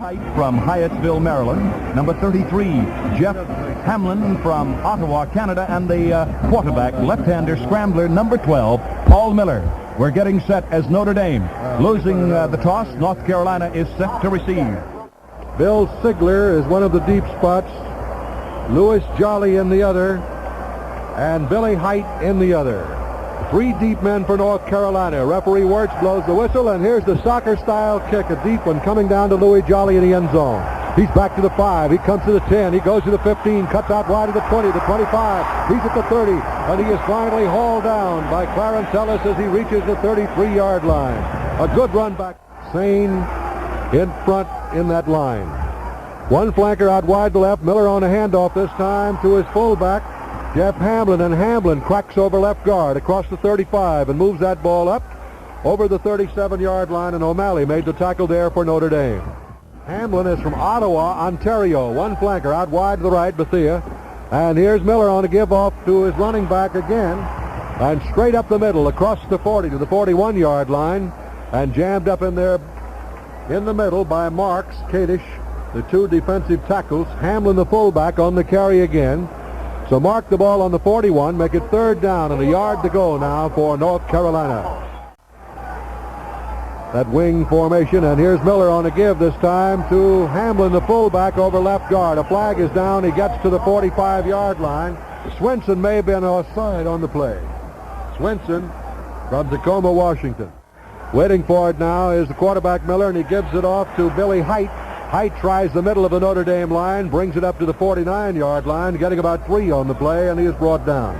From Hyattsville, Maryland. Number 33, Jeff Hamlin from Ottawa, Canada. And the quarterback, left-hander scrambler, number 12, Paul Miller. We're getting set as Notre Dame. Losing the toss, North Carolina is set to receive. Bill Sigler is one of the deep spots. Louis Jolly in the other. And Billy Height in the other. Three deep men for North Carolina. Referee Wirtz blows the whistle, and here's the soccer-style kick, a deep one coming down to Louis Jolly in the end zone. He's back to the 5. He comes to the 10. He goes to the 15, cuts out wide of the 20, the 25. He's at the 30, and he is finally hauled down by Clarence Ellis as he reaches the 33-yard line. A good run back. Sane in front in that line. One flanker out wide to left. Miller on a handoff this time to his fullback, Jeff Hamlin, and Hamlin cracks over left guard across the 35 and moves that ball up over the 37-yard line, and O'Malley made the tackle there for Notre Dame. Hamlin is from Ottawa, Ontario. One flanker out wide to the right, Bethea. And here's Miller on a give off to his running back again, and straight up the middle across the 40 to the 41-yard line, and jammed up in there in the middle by Marks, Kadish, the two defensive tackles. Hamlin, the fullback, on the carry again. So mark the ball on the 41, make it third down, and a yard to go now for North Carolina. That wing formation, and here's Miller on a give this time to Hamlin, the fullback, over left guard. A flag is down. He gets to the 45-yard line. Swinson may have been offside on the play. Swinson from Tacoma, Washington. Waiting for it now is the quarterback, Miller, and he gives it off to Billy Height. Height tries the middle of the Notre Dame line, brings it up to the 49-yard line, getting about 3 on the play, and he is brought down.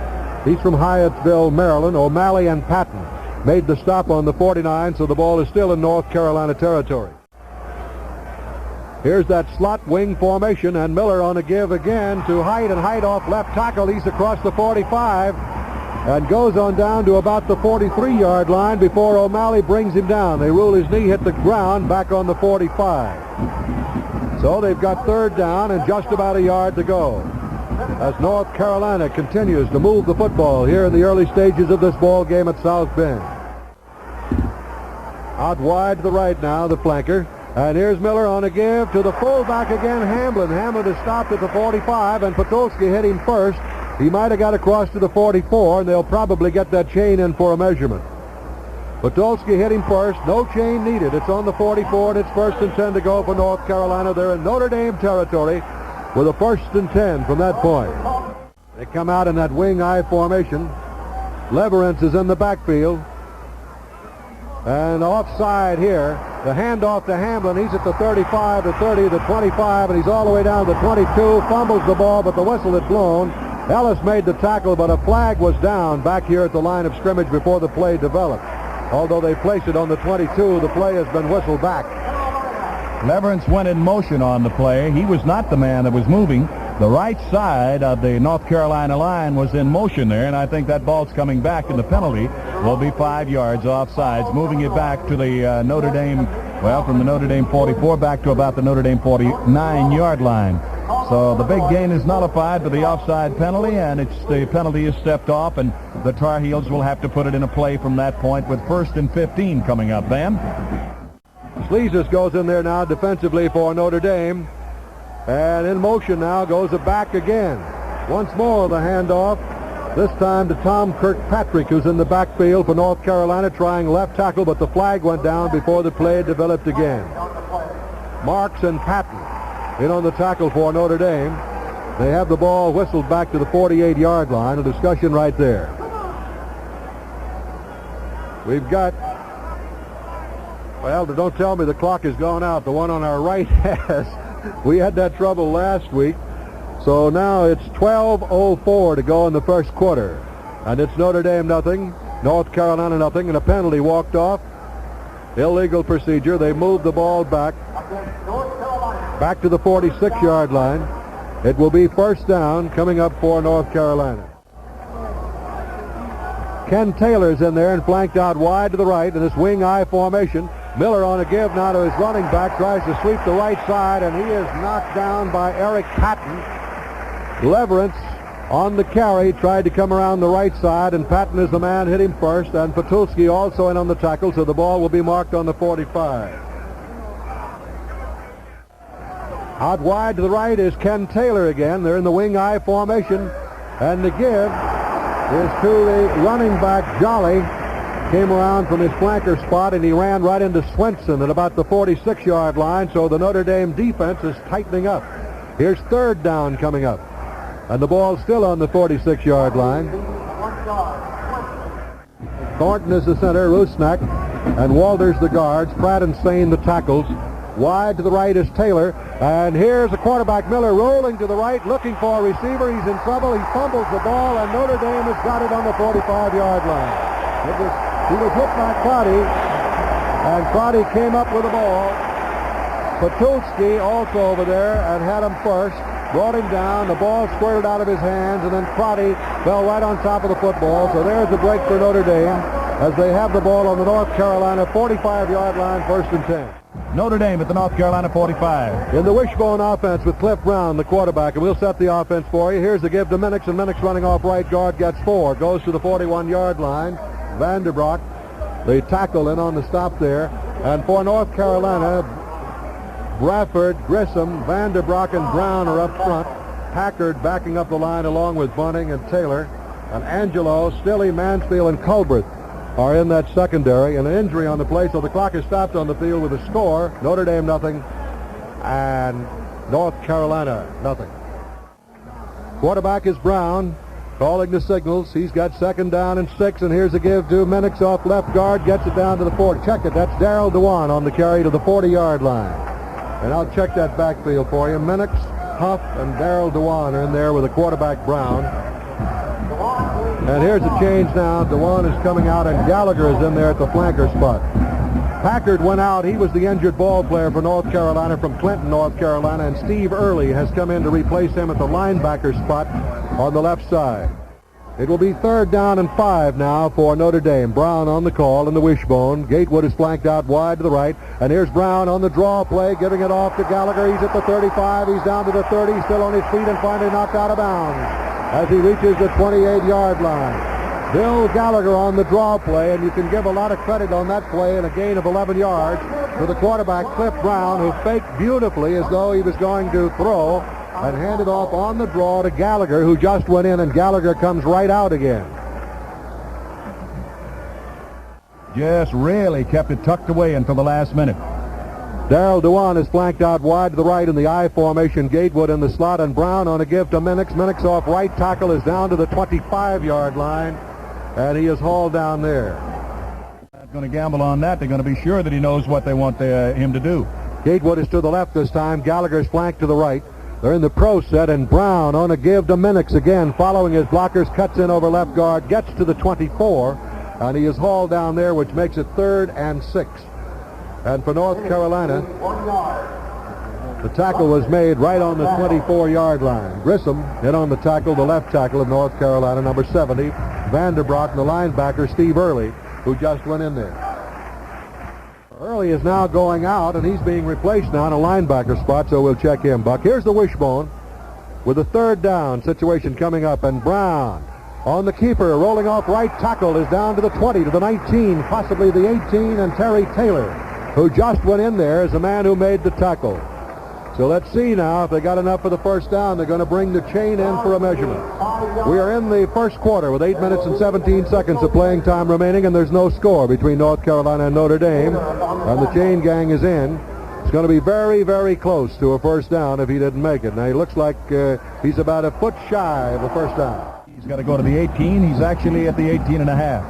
He's from Hyattsville, Maryland. O'Malley and Patton made the stop on the 49, so the ball is still in North Carolina territory. Here's that slot wing formation, and Miller on a give again to Height, and Height off left tackle. He's across the 45 and goes on down to about the 43-yard line before O'Malley brings him down. They rule his knee hit the ground back on the 45. So they've got third down and just about a yard to go as North Carolina continues to move the football here in the early stages of this ball game at South Bend. Out wide to the right now, the flanker. And here's Miller on a give to the fullback again, Hamlin. Hamlin is stopped at the 45, and Patulski hit him first. He might have got across to the 44, and they'll probably get that chain in for a measurement. Patulski hit him first. No chain needed. It's on the 44, and it's 1st and 10 to go for North Carolina. They're in Notre Dame territory with a 1st and 10 from that point. They come out in that wing I formation. Leverance is in the backfield. And offside here. The handoff to Hamlin. He's at the 35, the 30, the 25, and he's all the way down to the 22. Fumbles the ball, but the whistle had blown. Ellis made the tackle, but a flag was down back here at the line of scrimmage before the play developed. Although they placed it on the 22, the play has been whistled back. Leverance went in motion on the play. He was not the man that was moving. The right side of the North Carolina line was in motion there, and I think that ball's coming back, and the penalty will be 5 yards offsides, moving it back to the Notre Dame, well, from the Notre Dame 44 back to about the Notre Dame 49-yard line. So the big gain is nullified for the offside penalty, and the penalty is stepped off, and the Tar Heels will have to put it in a play from that point with 1st and 15 coming up. Van? Sleezus goes in there now defensively for Notre Dame. And in motion now goes it back again. Once more the handoff, this time to Tom Kirkpatrick, who's in the backfield for North Carolina, trying left tackle, but the flag went down before the play developed again. Marks and Patton in on the tackle for Notre Dame. They have the ball whistled back to the 48-yard line. A discussion right there. We've got, well, don't tell me the clock has gone out. The one on our right has. We had that trouble last week. So now it's 12:04 to go in the first quarter. And it's Notre Dame nothing, North Carolina nothing, and a penalty walked off. Illegal procedure. They moved the ball back to the 46-yard line. It will be 1st down coming up for North Carolina. Ken Taylor's in there and flanked out wide to the right in this wing I formation. Miller on a give now to his running back, tries to sweep the right side, and he is knocked down by Eric Patton. Leverance on the carry tried to come around the right side, and Patton is the man hit him first, and Patulski also in on the tackle, so the ball will be marked on the 45. Out wide to the right is Ken Taylor again. They're in the wing I formation. And the give is to the running back, Jolly. Came around from his flanker spot, and he ran right into Swenson at about the 46-yard line, so the Notre Dame defense is tightening up. Here's third down coming up, and the ball's still on the 46-yard line. Thornton is the center, Rusnak, and Walters the guards, Pratt and Sane the tackles. Wide to the right is Taylor, and here's the quarterback, Miller, rolling to the right, looking for a receiver. He's in trouble. He fumbles the ball, and Notre Dame has got it on the 45-yard line. He was hit by Crotty, and Crotty came up with the ball. Patulski also over there and had him first, brought him down. The ball squirted out of his hands, and then Crotty fell right on top of the football. So there's the break for Notre Dame as they have the ball on the North Carolina 45-yard line, 1st and 10. Notre Dame at the North Carolina 45. In the wishbone offense with Cliff Brown, the quarterback, and we'll set the offense for you. Here's the give to Minix, and Minix running off right guard gets 4, goes to the 41-yard line. Vanderbroek, the tackle in on the stop there. And for North Carolina, Bradford, Grissom, Vanderbroek, and Brown are up front. Packard backing up the line along with Bunting and Taylor. And Angelo, Stilley, Mansfield, and Culbreth are in that secondary. And an injury on the play, so the clock is stopped on the field with a score. Notre Dame nothing, and North Carolina nothing. Quarterback is Brown, calling the signals. He's got 2nd down and 6, and here's a give to Minix off left guard, gets it down to the 40. Check it, that's Darrell Dewan on the carry to the 40-yard line. And I'll check that backfield for you. Minix, Huff, and Darrell Dewan are in there with the quarterback Brown. And here's the change now. Dewan is coming out, and Gallagher is in there at the flanker spot. Packard went out. He was the injured ball player for North Carolina from Clinton, North Carolina, and Steve Early has come in to replace him at the linebacker spot on the left side. It will be 3rd down and 5 now for Notre Dame. Brown on the call in the wishbone. Gatewood is flanked out wide to the right, and here's Brown on the draw play, giving it off to Gallagher. He's at the 35. He's down to the 30. He's still on his feet and finally knocked out of bounds as he reaches the 28-yard line. Bill Gallagher on the draw play, and you can give a lot of credit on that play and a gain of 11 yards to the quarterback, Cliff Brown, who faked beautifully as though he was going to throw and handed off on the draw to Gallagher, who just went in, and Gallagher comes right out again. Just really kept it tucked away until the last minute. Darrell Dewan is flanked out wide to the right in the I formation. Gatewood in the slot, and Brown on a give to Minix. Minix off right tackle is down to the 25-yard line, and he is hauled down there. Not going to gamble on that. They're going to be sure that he knows what they want him to do. Gatewood is to the left this time. Gallagher's flanked to the right. They're in the pro set, and Brown on a give to Minix again, following his blockers, cuts in over left guard, gets to the 24, and he is hauled down there, which makes it 3rd and 6. And for North Carolina, the tackle was made right on the 24-yard line. Grissom in on the tackle, the left tackle of North Carolina, number 70. Vanderbroek, and the linebacker, Steve Early, who just went in there. Early is now going out, and he's being replaced now in a linebacker spot, so we'll check him, Buck. Here's the wishbone with a 3rd down situation coming up, and Brown on the keeper, rolling off right tackle, is down to the 20, to the 19, possibly the 18, and Terry Taylor, who just went in there, is the man who made the tackle. So let's see now if they got enough for the 1st down. They're going to bring the chain in for a measurement. We are in the 1st quarter with 8 minutes and 17 seconds of playing time remaining, and there's no score between North Carolina and Notre Dame, and the chain gang is in. It's going to be very, very close to a 1st down if he didn't make it. Now, he looks like he's about a foot shy of a 1st down. He's got to go to the 18. He's actually at the 18 and a half.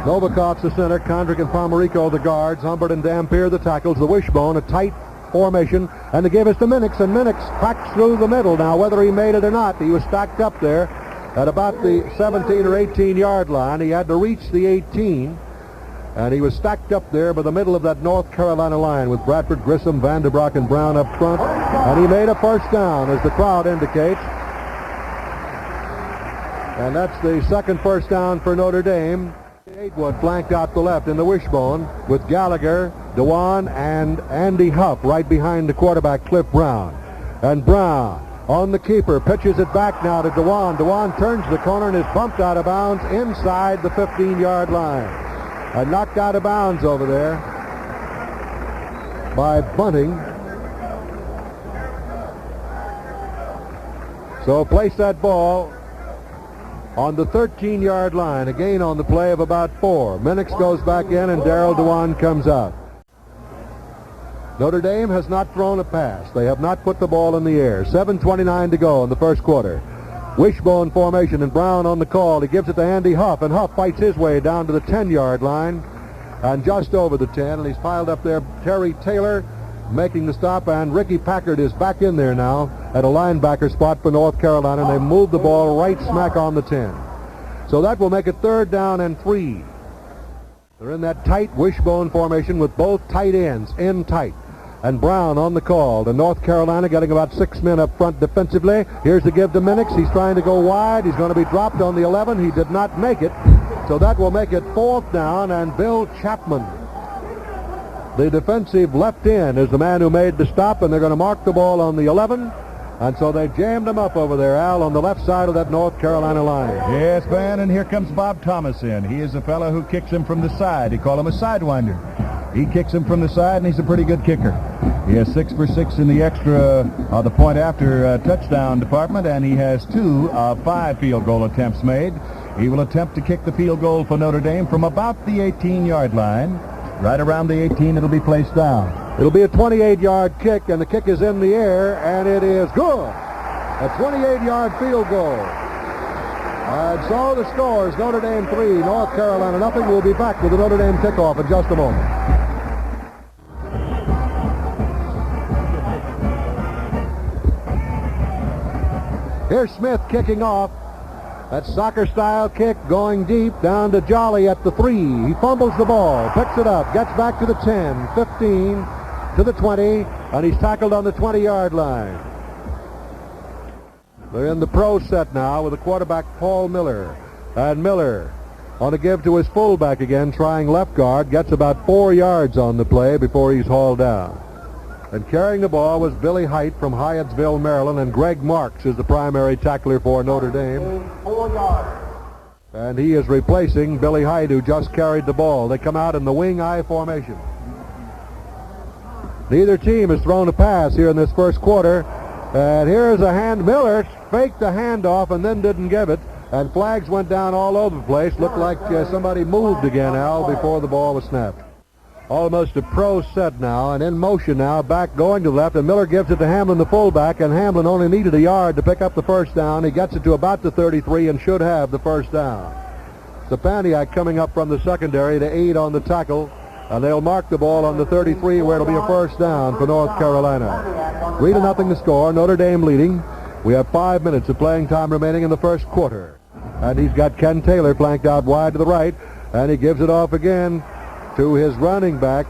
Novakoff's the center, Condrick and Pomerico the guards, Humbert and Dampier the tackles, the wishbone, a tight formation, and the give is to Minix, and Minix cracks through the middle. Now, whether he made it or not, he was stacked up there at about the 17 or 18-yard line. He had to reach the 18, and he was stacked up there by the middle of that North Carolina line with Bradford, Grissom, Vanderbroek, and Brown up front, and he made a 1st down, as the crowd indicates. And that's the 2nd 1st down for Notre Dame. Gatewood flanked out the left in the wishbone with Gallagher, Dewan, and Andy Huff right behind the quarterback, Cliff Brown. And Brown on the keeper, pitches it back now to Dewan. Dewan turns the corner and is bumped out of bounds inside the 15-yard line. And knocked out of bounds over there by Bunting. So place that ball on the 13-yard line. A gain on the play of about 4. Minix goes back in, and Darrell Dewan comes out. Notre Dame has not thrown a pass. They have not put the ball in the air. 7:29 to go in the first quarter. Wishbone formation, and Brown on the call. He gives it to Andy Huff, and Huff fights his way down to the 10-yard line and just over the 10, and he's piled up there. Terry Taylor making the stop, and Ricky Packard is back in there now at a linebacker spot for North Carolina, and they move the ball right smack on the 10. So that will make it 3rd down and 3. They're in that tight wishbone formation with both tight ends in tight. And Brown on the call to North Carolina, getting about 6 men up front defensively. Here's the give to Minix. He's trying to go wide. He's going to be dropped on the 11. He did not make it. So that will make it 4th down, and Bill Chapman, the defensive left end, is the man who made the stop, and they're going to mark the ball on the 11. And so they jammed him up over there, Al, on the left side of that North Carolina line. Yes, Van, and here comes Bob Thomas in. He is the fellow who kicks him from the side. He call him a sidewinder. He kicks him from the side, and he's a pretty good kicker. He has 6 for 6 in the extra, the point after touchdown department, and he has 2 of 5 field goal attempts made. He will attempt to kick the field goal for Notre Dame from about the 18-yard line. Right around the 18, it'll be placed down. It'll be a 28-yard kick, and the kick is in the air, and it is good. A 28-yard field goal. And so the score is Notre Dame 3, North Carolina nothing. We'll be back with the Notre Dame kickoff in just a moment. Here's Smith kicking off. That soccer-style kick going deep down to Jolly at the 3. He fumbles the ball, picks it up, gets back to the 10, 15, to the 20, and he's tackled on the 20-yard line. They're in the pro set now with the quarterback Paul Miller. And Miller on a give to his fullback again, trying left guard, gets about 4 yards on the play before he's hauled down. And carrying the ball was Billy Height from Hyattsville, Maryland, and Greg Marks is the primary tackler for Notre Dame. 4 yards. And he is replacing Billy Height, who just carried the ball. They come out in the wing eye formation. Neither team has thrown a pass here in this first quarter. And here's a hand. Miller faked the handoff and then didn't give it. And flags went down all over the place. Looked like somebody moved again, Al, before the ball was snapped. Almost a pro set now, and in motion now, back going to the left, and Miller gives it to Hamlin, the fullback, and Hamlin only needed a yard to pick up the first down. He gets it to about the 33 and should have the first down. Stepaniak coming up from the secondary to aid on the tackle, and they'll mark the ball on the 33 where it'll be a first down for North Carolina. 3-0 the score, Notre Dame leading. We have 5 minutes of playing time remaining in the first quarter. And he's got Ken Taylor flanked out wide to the right, and he gives it off again to his running back,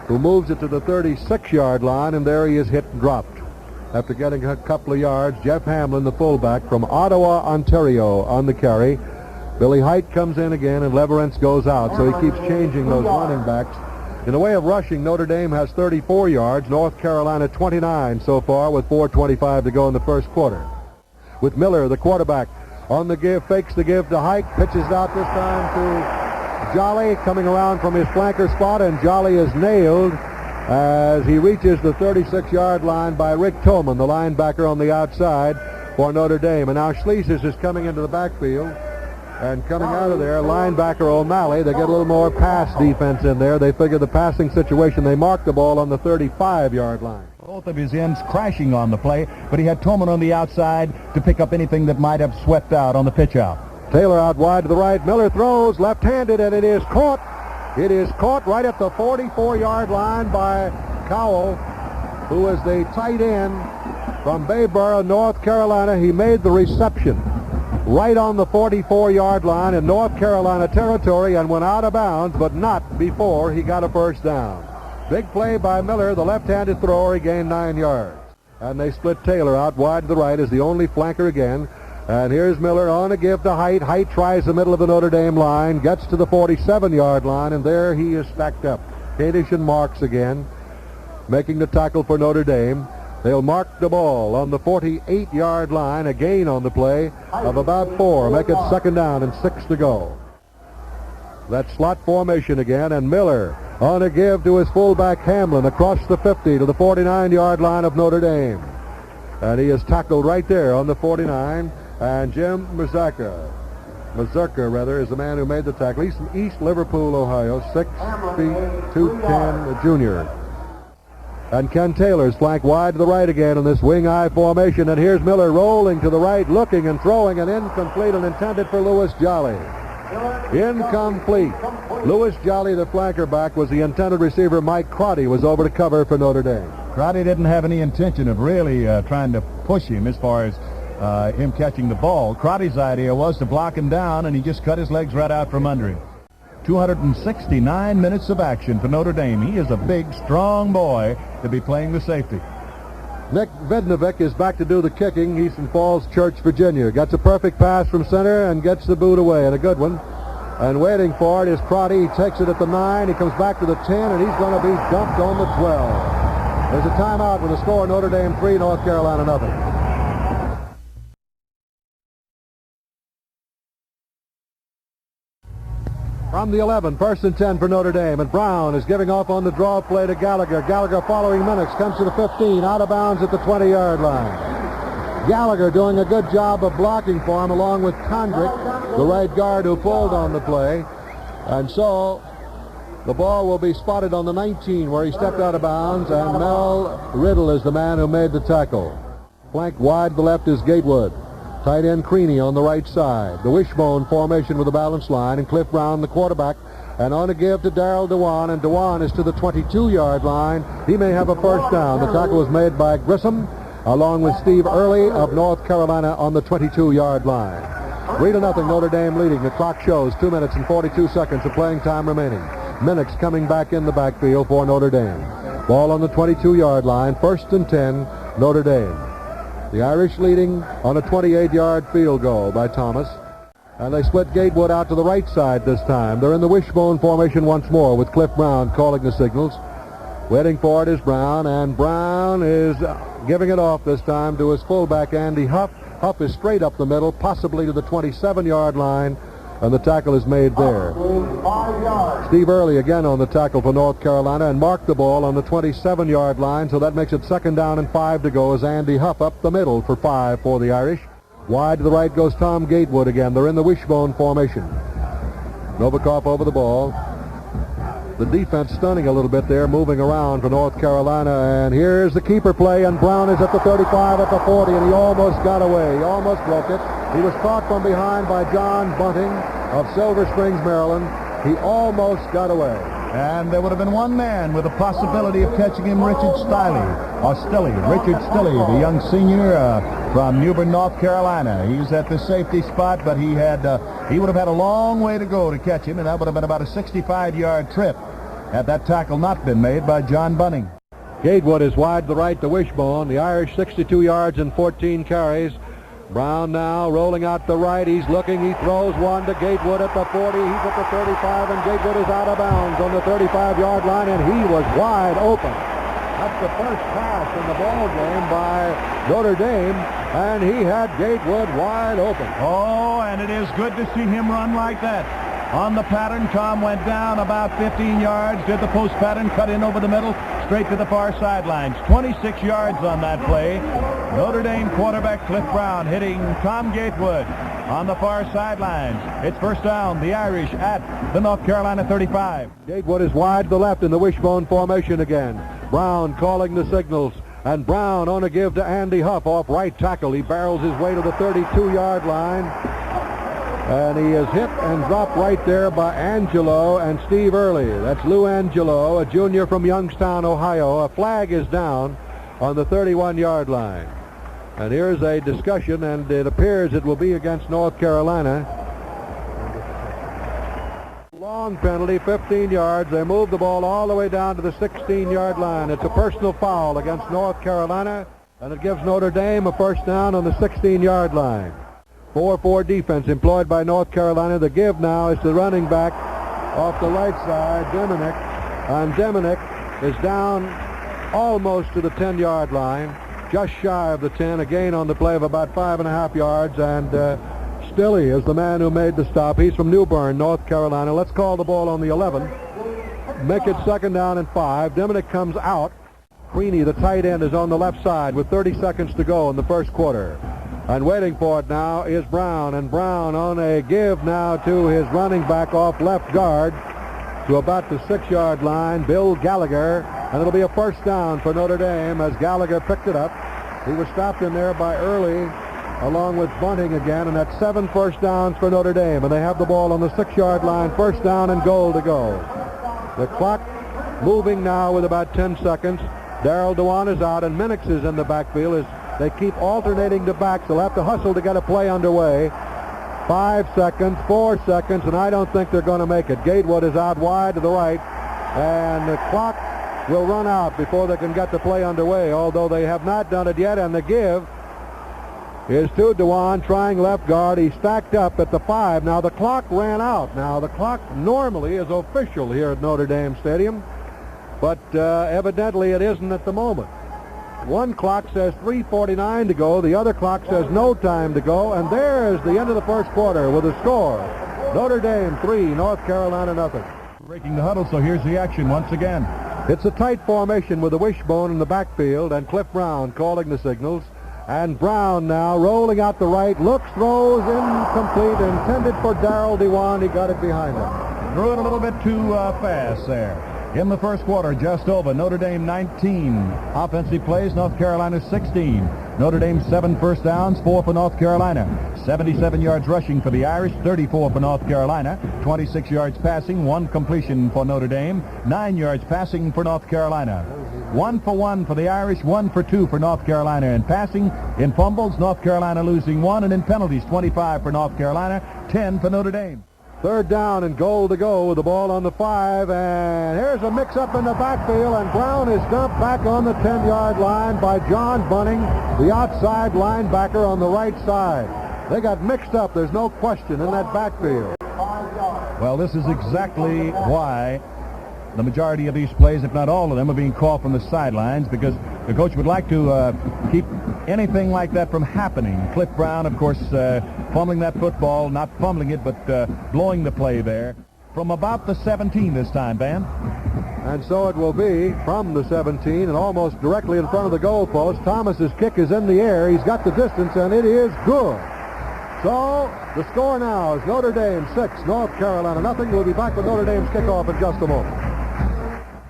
who moves it to the 36-yard line, and there he is hit and dropped. After getting a couple of yards, Jeff Hamlin, the fullback from Ottawa, Ontario, on the carry. Billy Height comes in again, and Leverance goes out, so he keeps changing those running backs. In the way of rushing, Notre Dame has 34 yards, North Carolina 29 so far, with 4:25 to go in the first quarter. With Miller, the quarterback, on the give, fakes the give to Height, pitches it out this time to Jolly, coming around from his flanker spot, and Jolly is nailed as he reaches the 36-yard line by Rick Tolman, the linebacker on the outside for Notre Dame. And now Schlesis is coming into the backfield, and coming out of there, linebacker O'Malley. They get a little more pass defense in there. They figure the passing situation. They mark the ball on the 35-yard line. Both of his ends crashing on the play, but he had Tolman on the outside to pick up anything that might have swept out on the pitch out. Taylor out wide to the right. Miller throws left-handed, and it is caught. It is caught right at the 44-yard line by Cowell, who is the tight end from Bayboro, North Carolina. He made the reception right on the 44-yard line in North Carolina territory and went out of bounds, but not before he got a first down. Big play by Miller, the left-handed thrower. He gained 9 yards. And they split Taylor out wide to the right as the only flanker again. And here's Miller on a give to Height. Height tries the middle of the Notre Dame line, gets to the 47-yard line, and there he is stacked up. Kadish and Marks again, making the tackle for Notre Dame. They'll mark the ball on the 48-yard line, a gain on the play of about 4. Make it 2nd down and 6 to go. That slot formation again, and Miller on a give to his fullback Hamlin across the 50 to the 49-yard line of Notre Dame. And he is tackled right there on the 49. And Jim Mazurka is the man who made the tackle. He's from East Liverpool, Ohio, 6 feet 210 junior. And Ken Taylor's flank wide to the right again in this wing I formation. And here's Miller rolling to the right, looking and throwing, and incomplete and intended for Louis Jolly. Incomplete. Louis Jolly, the flanker back, was the intended receiver. Mike Crotty was over to cover for Notre Dame. Crotty didn't have any intention of really trying to push him as far as him catching the ball. Crotty's idea was to block him down, and he just cut his legs right out from under him. 269 minutes of action for Notre Dame. He is a big, strong boy to be playing the safety. Nick Vidnovic is back to do the kicking. He's from Falls Church, Virginia. Gets a perfect pass from center and gets the boot away, and a good one. And waiting for it is Crotty. He takes it at the 9. He comes back to the 10, and he's going to be dumped on the 12. There's a timeout with the score Notre Dame 3, North Carolina nothing. From the 11, first and 10 for Notre Dame, and Brown is giving off on the draw play to Gallagher. Gallagher following Minix, comes to the 15, out of bounds at the 20-yard line. Gallagher doing a good job of blocking for him, along with Condrick, the right guard who pulled on the play. And so the ball will be spotted on the 19, where he stepped out of bounds, and Mel Riddle is the man who made the tackle. Flank wide to the left is Gatewood. Tight end Creaney on the right side. The wishbone formation with a balanced line, and Cliff Brown, the quarterback, and on to give to Darrell Dewan, and Dewan is to the 22-yard line. He may have a first down. The tackle was made by Grissom, along with Steve Early of North Carolina on the 22-yard line. 3-0 Notre Dame leading. The clock shows 2 minutes and 42 seconds of playing time remaining. Minix coming back in the backfield for Notre Dame. Ball on the 22-yard line, first and 10, Notre Dame. The Irish leading on a 28-yard field goal by Thomas. And they split Gatewood out to the right side this time. They're in the wishbone formation once more with Cliff Brown calling the signals. Waiting for it is Brown, and Brown is giving it off this time to his fullback, Andy Huff. Huff is straight up the middle, possibly to the 27-yard line, and the tackle is made there. Steve Early again on the tackle for North Carolina, and marked the ball on the 27-yard line, so that makes it 2nd down and 5 to go as Andy Huff up the middle for 5 for the Irish. Wide to the right goes Tom Gatewood again. They're in the wishbone formation. Novikov over the ball. The defense stunning a little bit there, moving around for North Carolina. And here's the keeper play, and Brown is at the 35, at the 40, and he almost got away. He almost broke it. He was caught from behind by John Bunting of Silver Springs, Maryland. He almost got away. And there would have been one man with a possibility of catching him, Richard Richard Stilley, the young senior from Newbern, North Carolina. He's at the safety spot, but he would have had a long way to go to catch him, and that would have been about a 65-yard trip had that tackle not been made by John Bunting. Gatewood is wide to the right to Wishbone. The Irish 62 yards and 14 carries. Brown now rolling out the right. He's looking. He throws one to Gatewood at the 40. He's at the 35, and Gatewood is out of bounds on the 35-yard line, and he was wide open. That's the first pass in the ball game by Notre Dame, and he had Gatewood wide open. Oh, and it is good to see him run like that. On the pattern, Tom went down about 15 yards, did the post pattern, cut in over the middle, straight to the far sidelines. 26 yards on that play. Notre Dame quarterback Cliff Brown hitting Tom Gatewood on the far sidelines. It's first down, the Irish at the North Carolina 35. Gatewood is wide to the left in the wishbone formation again. Brown calling the signals, and Brown on a give to Andy Huff off right tackle. He barrels his way to the 32-yard line, and he is hit and dropped right there by Angelo and Steve Early. That's Lou Angelo, a junior from Youngstown, Ohio. A flag is down on the 31-yard line. And here's a discussion, and it appears it will be against North Carolina. Long penalty, 15 yards. They move the ball all the way down to the 16-yard line. It's a personal foul against North Carolina, and it gives Notre Dame a first down on the 16-yard line. 4-4 defense employed by North Carolina. The give now is to running back off the right side, Deminick. And Deminick is down almost to the 10-yard line, just shy of the 10, a gain on the play of about 5.5 yards. And Stilley is the man who made the stop. He's from New Bern, North Carolina. Let's call the ball on the 11. Make it second down and 5. Deminick comes out. Creaney, the tight end, is on the left side with 30 seconds to go in the first quarter. And waiting for it now is Brown. And Brown on a give now to his running back off left guard to about the 6-yard line, Bill Gallagher. And it'll be a first down for Notre Dame as Gallagher picked it up. He was stopped in there by Early along with Bunting again, and that's 7 first downs for Notre Dame. And they have the ball on the 6-yard line, first down and goal to go. The clock moving now with about 10 seconds. Darrell Dewan is out, and Minix is in the backfield as they keep alternating the backs. They'll have to hustle to get a play underway. 5 seconds, 4 seconds, and I don't think they're going to make it. Gatewood is out wide to the right, and the clock will run out before they can get the play underway, although they have not done it yet, and the give is to Dewan, trying left guard. He's stacked up at the 5. Now the clock ran out. Now the clock normally is official here at Notre Dame Stadium, but evidently it isn't at the moment. One clock says 3:49 to go. The other clock says no time to go. And there's the end of the first quarter with a score. Notre Dame 3, North Carolina nothing. Breaking the huddle, so here's the action once again. It's a tight formation with the wishbone in the backfield and Cliff Brown calling the signals. And Brown now rolling out the right, looks, throws, incomplete, intended for Darrell Dewan. He got it behind him. Threw it a little bit too fast there. In the first quarter, just over, Notre Dame 19 offensive plays, North Carolina 16. Notre Dame 7 first downs, 4 for North Carolina. 77 yards rushing for the Irish, 34 for North Carolina. 26 yards passing, 1 completion for Notre Dame. 9 yards passing for North Carolina. 1 for 1 for the Irish, 1 for 2 for North Carolina. In passing, in fumbles, North Carolina losing 1, and in penalties, 25 for North Carolina, 10 for Notre Dame. Third down and goal to go with the ball on the 5, and here's a mix-up in the backfield, and Brown is dumped back on the 10-yard line by John Bunting, the outside linebacker on the right side. They got mixed up, there's no question, in that backfield. Well, this is exactly why the majority of these plays, if not all of them, are being called from the sidelines, because the coach would like to keep anything like that from happening. Cliff Brown, of course, fumbling that football, not fumbling it, but blowing the play there. From about the 17 this time, Ben. And so it will be from the 17 and almost directly in front of the goalpost. Thomas's kick is in the air. He's got the distance, and it is good. So the score now is Notre Dame 6, North Carolina nothing. We'll be back with Notre Dame's kickoff in just a moment.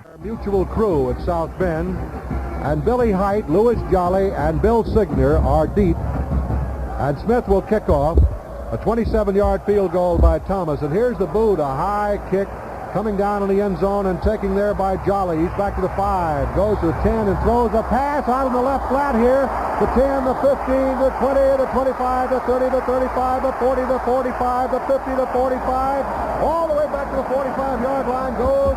Our mutual crew at South Bend, and Billy Height, Louis Jolly, and Bill Signer are deep. And Smith will kick off. A 27-yard field goal by Thomas. And here's the boot, a high kick coming down in the end zone and taking there by Jolly. He's back to the 5, goes to the 10 and throws a pass out in the left flat here. The 10, the 15, the 20, the 25, the 30, the 35, the 40, the 45, the 50, the 45. All the way back to the 45-yard line goes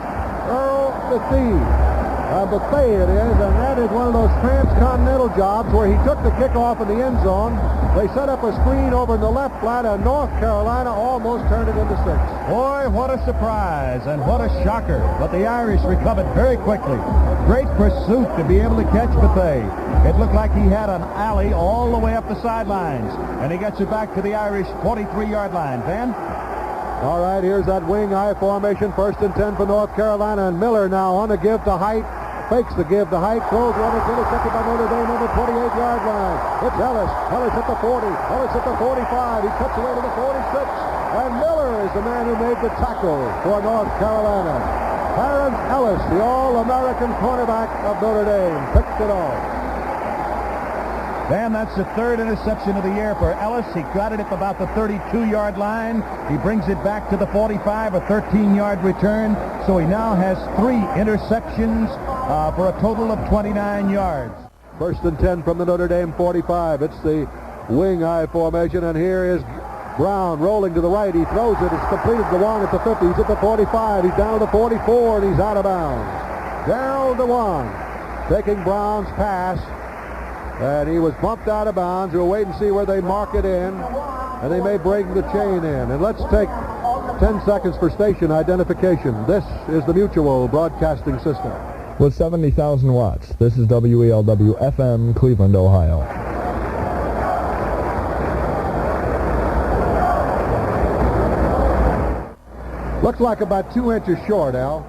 Earl Bethea. Bethea it is, and that is one of those transcontinental jobs where he took the kickoff in the end zone. They set up a screen over in the left flat, and North Carolina almost turned it into 6. Boy, what a surprise and what a shocker. But the Irish recovered very quickly. Great pursuit to be able to catch Bethea. It looked like he had an alley all the way up the sidelines, and he gets it back to the Irish 43-yard line. Ben? All right, here's that wing I formation. 1st and 10 for North Carolina, and Miller now on the give to Height. Fakes the give to Height, throws one, it's intercepted by Notre Dame on the 28-yard line. It's Ellis. Ellis at the 40. Ellis at the 45. He cuts away to the 46. And Miller is the man who made the tackle for North Carolina. Clarence Ellis, the All-American cornerback of Notre Dame, picks it off. Dan, that's the 3rd interception of the year for Ellis. He got it at about the 32-yard line. He brings it back to the 45, a 13-yard return. So he now has 3 interceptions for a total of 29 yards. 1st and 10 from the Notre Dame 45. It's the wing I formation, and here is Brown rolling to the right. He throws it. It's completed to Dewan at the 50. He's at the 45. He's down to the 44, and he's out of bounds. Darrell Dewan taking Brown's pass. And he was bumped out of bounds. We'll wait and see where they mark it in. And they may break the chain in. And let's take 10 seconds for station identification. This is the Mutual Broadcasting System. With 70,000 watts, this is WELW-FM, Cleveland, Ohio. Looks like about 2 inches short, Al.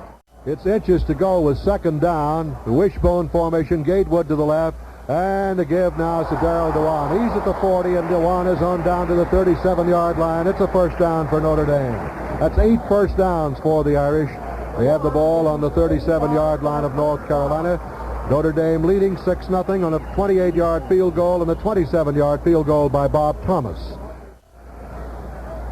It's inches to go with second down. The wishbone formation, Gatewood to the left. And the give now is to Darrell Dewan. He's at the 40, and Dewan is on down to the 37-yard line. It's a first down for Notre Dame. That's 8 first downs for the Irish. They have the ball on the 37-yard line of North Carolina. Notre Dame leading 6-0 on a 28-yard field goal and a 27-yard field goal by Bob Thomas.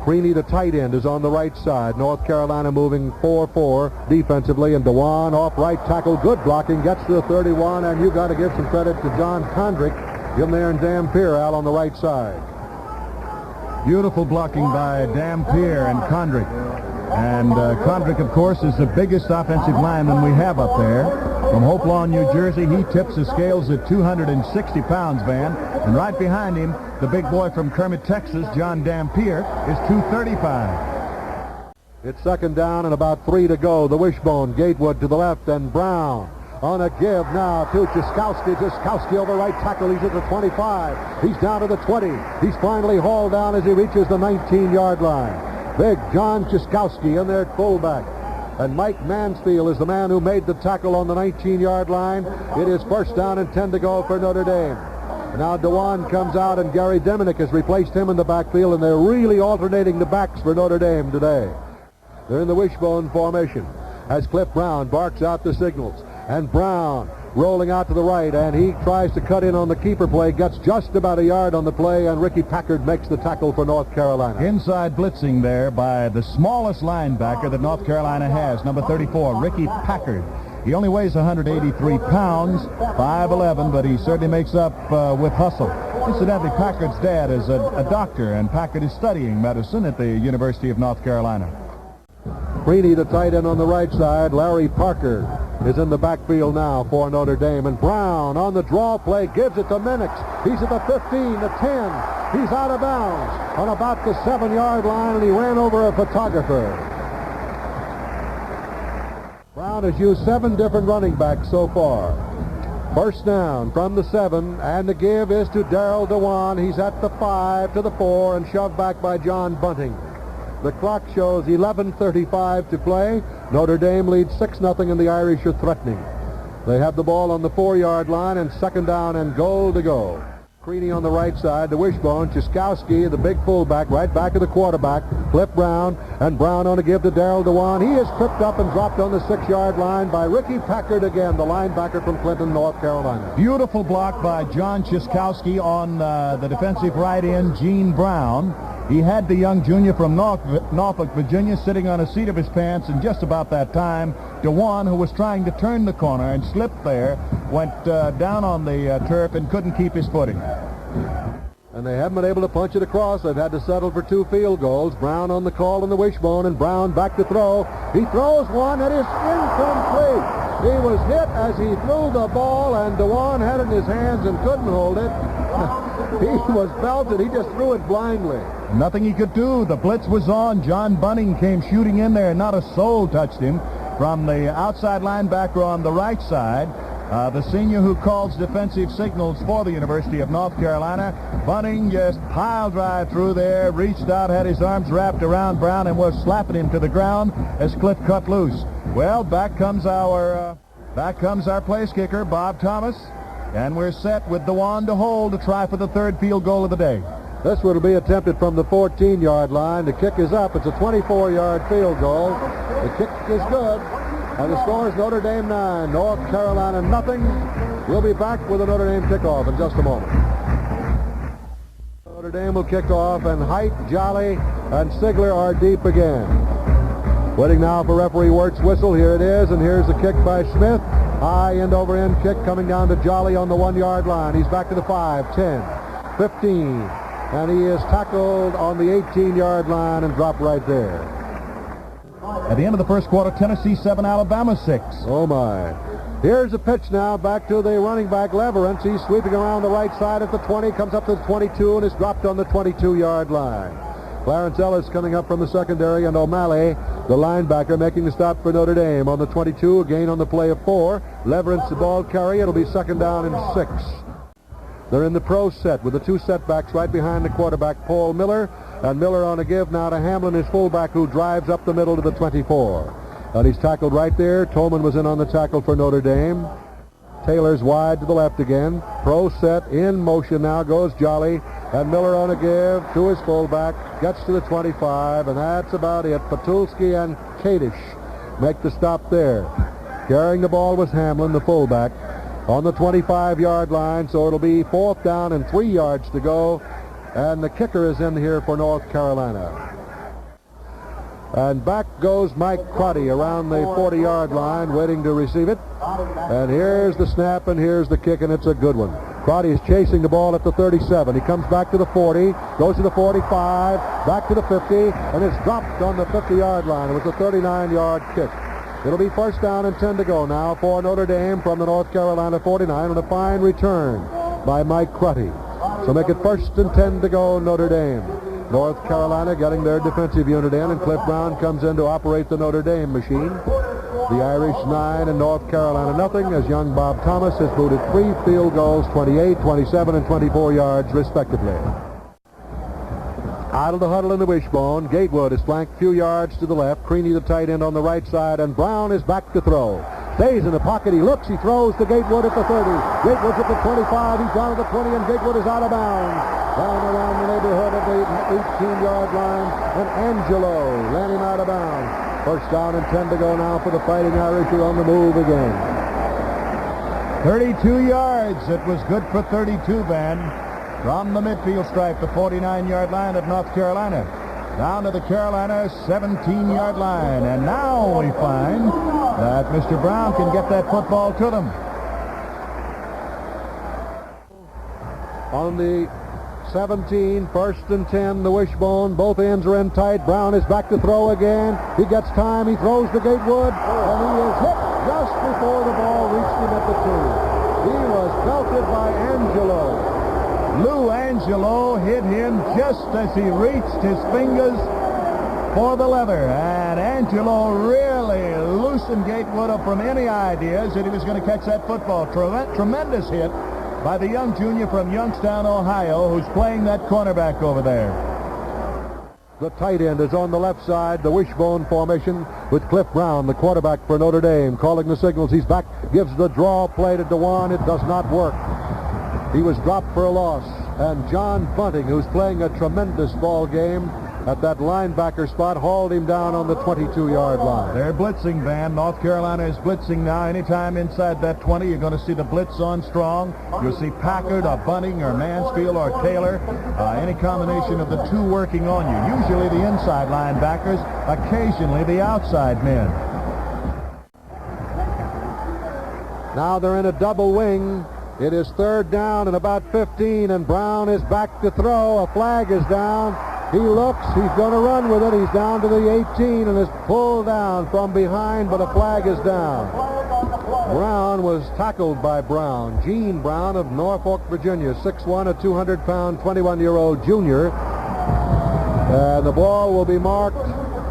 Creaney, the tight end, is on the right side. North Carolina moving 4-4 defensively, and Dewan off right tackle. Good blocking, gets to the 31, and you got to give some credit to John Condrick. Him there and Dampier, Al, on the right side. Beautiful blocking by Dampier and Condrick. And Condrick, of course, is the biggest offensive lineman we have up there. From Hopelawn, New Jersey, he tips the scales at 260 pounds, Van. And right behind him, the big boy from Kermit, Texas, John Dampier, is 235. It's second down and about 3 to go. The wishbone, Gatewood to the left, and Brown on a give now to Ciskowski. Ciskowski over right tackle. He's at the 25. He's down to the 20. He's finally hauled down as he reaches the 19-yard line. Big John Ciskowski in there at fullback. And Mike Mansfield is the man who made the tackle on the 19-yard line. It is first down and 10 to go for Notre Dame. And now Dewan comes out, and Gary Deminick has replaced him in the backfield, and they're really alternating the backs for Notre Dame today. They're in the wishbone formation as Cliff Brown barks out the signals. And Brown rolling out to the right, and he tries to cut in on the keeper play, gets just about a yard on the play, and Ricky Packard makes the tackle for North Carolina. Inside blitzing there by the smallest linebacker that North Carolina has, number 34, Ricky Packard. He only weighs 183 pounds, 5'11", but he certainly makes up with hustle. Incidentally, Packard's dad is a doctor, and Packard is studying medicine at the University of North Carolina. Creaney, the tight end on the right side. Larry Parker is in the backfield now for Notre Dame. And Brown on the draw play gives it to Minix. He's at the 15, the 10. He's out of bounds on about the 7-yard line, and he ran over a photographer. Brown has used 7 different running backs so far. First down from the 7, and the give is to Darrell Dewan. He's at the 5 to the 4 and shoved back by John Bunting. The clock shows 11:35 to play. Notre Dame leads 6-0, and the Irish are threatening. They have the ball on the 4-yard line, and second down and goal to go. Creaney on the right side, the wishbone. Ciskowski, the big fullback, right back of the quarterback. Cliff Brown, and Brown on a give to Darrell Dewan. He is tripped up and dropped on the 6-yard line by Ricky Packard again, the linebacker from Clinton, North Carolina. Beautiful block by John Ciskowski on the defensive right end, Gene Brown. He had the young junior from Norfolk, Virginia, sitting on a seat of his pants, and just about that time, Dewan, who was trying to turn the corner and slipped there, went down on the turf and couldn't keep his footing. And they haven't been able to punch it across. They've had to settle for 2 field goals. Brown on the call in the wishbone, and Brown back to throw. He throws one that is incomplete. He was hit as he threw the ball, and Dewan had it in his hands and couldn't hold it. He was belted. He just threw it blindly. Nothing he could do. The blitz was on. John Bunting came shooting in there, and not a soul touched him. From the outside linebacker on the right side, the senior who calls defensive signals for the University of North Carolina, Bunting just piled right through there, reached out, had his arms wrapped around Brown, and was slapping him to the ground as Cliff cut loose. Well, back comes our place kicker, Bob Thomas, and we're set with Dewan to hold to try for the 3rd field goal of the day. This will be attempted from the 14-yard line. The kick is up. It's a 24-yard field goal. The kick is good. And the score is Notre Dame 9, North Carolina nothing. We'll be back with the Notre Dame kickoff in just a moment. Notre Dame will kick off, and Height, Jolly, and Sigler are deep again. Waiting now for referee Wirt's whistle. Here it is, and here's the kick by Smith. High end-over-end kick coming down to Jolly on the 1-yard line. He's back to the 5, 10, 15, and he is tackled on the 18-yard line and dropped right there. At the end of the first quarter, Tennessee 7, Alabama 6. Oh, my. Here's the pitch now back to the running back, Leverance. He's sweeping around the right side at the 20, comes up to the 22, and is dropped on the 22-yard line. Clarence Ellis coming up from the secondary, and O'Malley, the linebacker, making the stop for Notre Dame on the 22, a gain on the play of 4. Leverance, the ball carry. It'll be second down and 6. They're in the pro set with the 2 setbacks right behind the quarterback, Paul Miller. And Miller on a give now to Hamlin, his fullback, who drives up the middle to the 24. And he's tackled right there. Tolman was in on the tackle for Notre Dame. Taylor's wide to the left again. Pro set in motion now goes Jolly. And Miller on a give to his fullback. Gets to the 25, and that's about it. Patulski and Kadish make the stop there. Carrying the ball was Hamlin, the fullback, on the 25-yard line. So it'll be 4th down and 3 yards to go. And the kicker is in here for North Carolina. And back goes Mike Crotty around the 40-yard line, waiting to receive it. And here's the snap, and here's the kick, and it's a good one. Crotty is chasing the ball at the 37. He comes back to the 40, goes to the 45, back to the 50, and it's dropped on the 50-yard line. It was a 39-yard kick. It'll be 1st down and 10 to go now for Notre Dame from the North Carolina 49 on a fine return by Mike Crotty. So make it 1st and 10 to go, Notre Dame. North Carolina getting their defensive unit in, and Cliff Brown comes in to operate the Notre Dame machine. The Irish 9 and North Carolina nothing, as young Bob Thomas has booted 3 field goals, 28, 27, and 24 yards respectively. Out of the huddle in the wishbone, Gatewood is flanked a few yards to the left. Creaney the tight end on the right side, and Brown is back to throw. Stays in the pocket, he looks, he throws to Gatewood at the 30. Gatewood's at the 25, he's down at the 20, and Gatewood is out of bounds. Down around the neighborhood of the 18-yard line, and Angelo ran him out of bounds. 1st down and 10 to go now for the Fighting Irish, who are on the move again. 32 yards. It was good for 32, Ben. From the midfield stripe, the 49-yard line of North Carolina. Down to the Carolina 17-yard line. And now we find that Mr. Brown can get that football to them. On the 17, 1st and 10, the wishbone. Both ends are in tight. Brown is back to throw again. He gets time. He throws to Gatewood, and he is hit just before the ball reached him at the 2. He was belted by Angelo. Lou Angelo hit him just as he reached his fingers for the leather. And Angelo really loosened Gatewood up from any ideas that he was going to catch that football. Tremendous hit by the young junior from Youngstown, Ohio, who's playing that cornerback over there. The tight end is on the left side, the wishbone formation, with Cliff Brown, the quarterback for Notre Dame, calling the signals. He's back, gives the draw play to Dewan. It does not work. He was dropped for a loss. And John Bunting, who's playing a tremendous ball game at that linebacker spot, hauled him down on the 22-yard line. They're blitzing, Van. North Carolina is blitzing now. Anytime inside that 20, you're going to see the blitz on strong. You'll see Packard or Bunting or Mansfield or Taylor, any combination of the two working on you. Usually the inside linebackers, occasionally the outside men. Now they're in a double wing. It is 3rd down and about 15, and Brown is back to throw. A flag is down. He looks, he's going to run with it. He's down to the 18 and is pulled down from behind, but a flag is down. Brown was tackled by Brown. Gene Brown of Norfolk, Virginia, 6'1", a 200-pound, 21-year-old junior. And the ball will be marked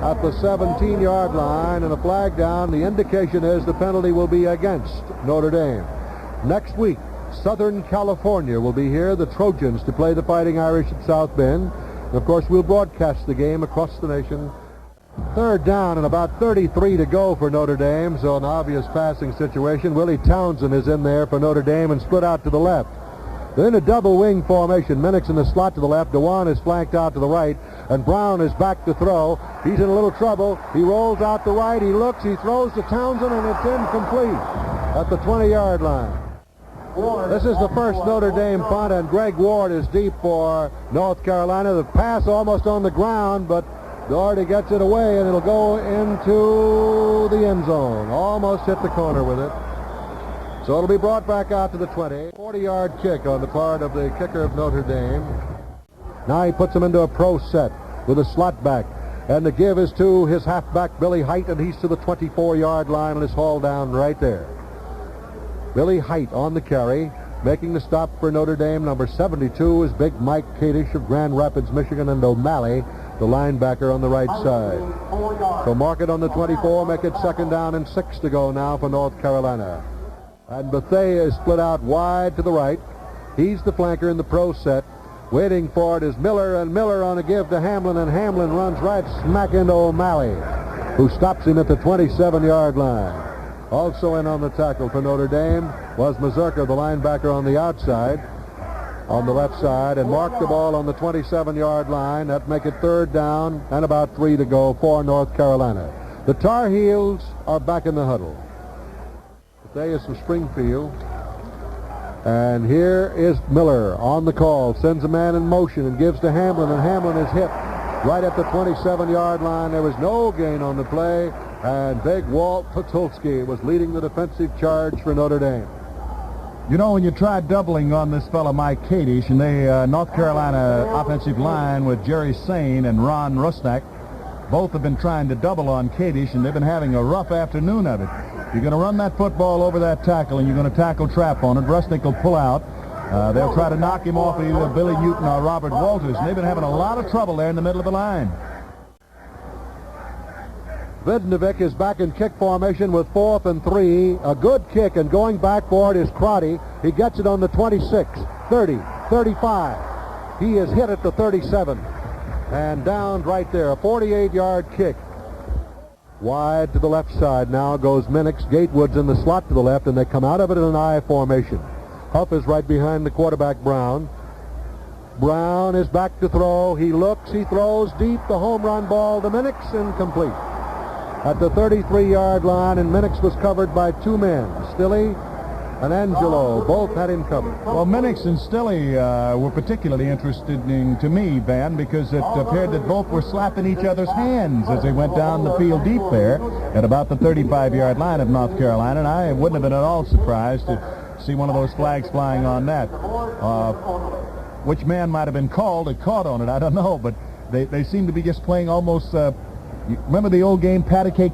at the 17-yard line, and a flag down. The indication is the penalty will be against Notre Dame. Next week, Southern California will be here, the Trojans, to play the Fighting Irish at South Bend. And of course, we'll broadcast the game across the nation. 3rd down and about 33 to go for Notre Dame, so an obvious passing situation. Willie Townsend is in there for Notre Dame and split out to the left. They're in a double wing formation. Minnick's in the slot to the left. Dewan is flanked out to the right, and Brown is back to throw. He's in a little trouble. He rolls out the right. He looks. He throws to Townsend, and it's incomplete at the 20-yard line. This is the first Notre Dame punt, and Greg Ward is deep for North Carolina. The pass almost on the ground, but Doherty gets it away, and it'll go into the end zone. Almost hit the corner with it. So it'll be brought back out to the 20. 40-yard kick on the part of the kicker of Notre Dame. Now he puts him into a pro set with a slot back. And the give is to his halfback, Billy Height, and he's to the 24-yard line and is hauled down right there. Billy Height on the carry, making the stop for Notre Dame. Number 72 is big Mike Kadish of Grand Rapids, Michigan, and O'Malley, the linebacker, on the right side. So mark it on the 24, make it 2nd down and 6 to go now for North Carolina. And Bethea is split out wide to the right. He's the flanker in the pro set. Waiting for it is Miller, and Miller on a give to Hamlin, and Hamlin runs right smack into O'Malley. who stops him at the 27-yard line. Also in on the tackle for Notre Dame was Mazurka, the linebacker on the outside, on the left side, and marked the ball on the 27-yard line. That'd make it third down and about 3 to go for North Carolina. The Tar Heels are back in the huddle. Today is from Springfield. And here is Miller on the call, sends a man in motion and gives to Hamlin, and Hamlin is hit right at the 27-yard line. There was no gain on the play, and big Walt Patulski was leading the defensive charge for Notre Dame. You know, when you tried doubling on this fellow Mike Kadish, and the North Carolina offensive line with Jerry Sane and Ron Rusnak, both have been trying to double on Kadish, and they've been having a rough afternoon of it. You're going to run that football over that tackle, and you're going to tackle trap on it. Rusnak will pull out. They'll try to knock him off either Billy Newton or Robert Walters, and they've been having a lot of trouble there in the middle of the line. Vidnovic is back in kick formation with 4th and 3. A good kick, and going back for it is Crotty. He gets it on the 26, 30, 35. He is hit at the 37 and downed right there. A 48-yard kick. Wide to the left side now goes Minix. Gatewood's in the slot to the left, and they come out of it in an I formation. Huff is right behind the quarterback, Brown. Brown is back to throw. He looks, he throws deep. The home run ball to Minix, incomplete. At the 33-yard line, and Minix was covered by 2 men. Stilley and Angelo both had him covered. Well, Minix and Stilley were particularly interesting to me, Van, because it appeared that both were slapping each other's hands as they went down the field deep there at about the 35-yard line of North Carolina, and I wouldn't have been at all surprised to see one of those flags flying on that. Which man might have been called or caught on it, I don't know, but they seem to be just playing almost, remember the old game, patty cake?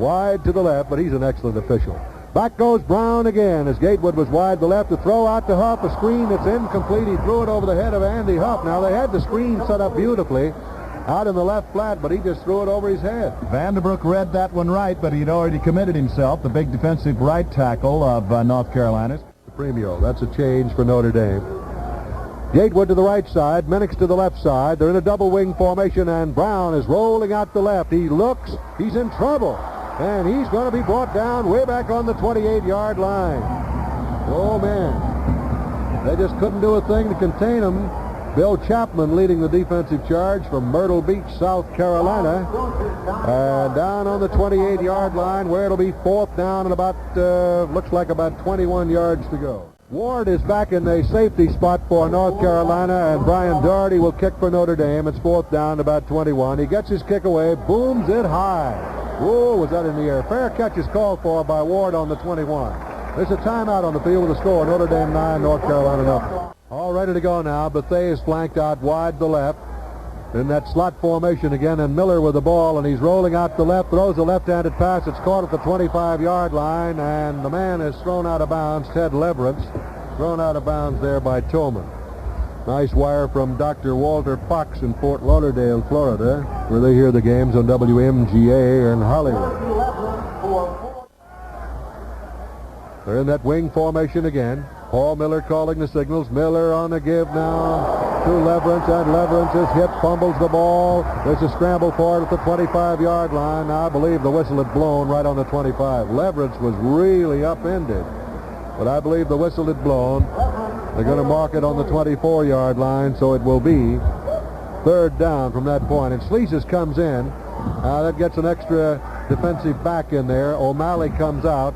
Wide to the left, but he's an excellent official. Back goes Brown again as Gatewood was wide to the left to throw out to Huff. A screen that's incomplete. He threw it over the head of Andy Huff. Now, they had the screen set up beautifully out in the left flat, but he just threw it over his head. Vanderbrook read that one right, but he'd already committed himself, the big defensive right tackle of North Carolina. Premio, that's a change for Notre Dame. Gatewood to the right side, Minix to the left side. They're in a double wing formation, and Brown is rolling out the left. He looks, he's in trouble. And he's going to be brought down way back on the 28-yard line. Oh, man. They just couldn't do a thing to contain him. Bill Chapman leading the defensive charge from Myrtle Beach, South Carolina. And down on the 28-yard line where it'll be 4th down and about, looks like about 21 yards to go. Ward is back in the safety spot for North Carolina, and Brian Doherty will kick for Notre Dame. It's 4th down, about 21. He gets his kick away, booms it high. Whoa, was that in the air? Fair catch is called for by Ward on the 21. There's a timeout on the field with a score. Notre Dame 9, North Carolina nothing. All ready to go now. Bethea is flanked out wide to the left in that slot formation again, and Miller with the ball, and he's rolling out to the left, throws a left-handed pass. It's caught at the 25-yard line, and the man is thrown out of bounds. Ted Leverance thrown out of bounds there by Tillman. Nice wire from Dr. Walter Fox in Fort Lauderdale, Florida, where they hear the games on WMGA in Hollywood. They're in that wing formation again. Paul Miller calling the signals. Miller on the give now to Leverance, and Leverance is hit, fumbles the ball. There's a scramble for it at the 25-yard line. Now I believe the whistle had blown right on the 25. Leverance was really upended, but I believe the whistle had blown. They're going to mark it on the 24-yard line, so it will be 3rd down from that point. And Sleeses comes in. That gets an extra defensive back in there. O'Malley comes out.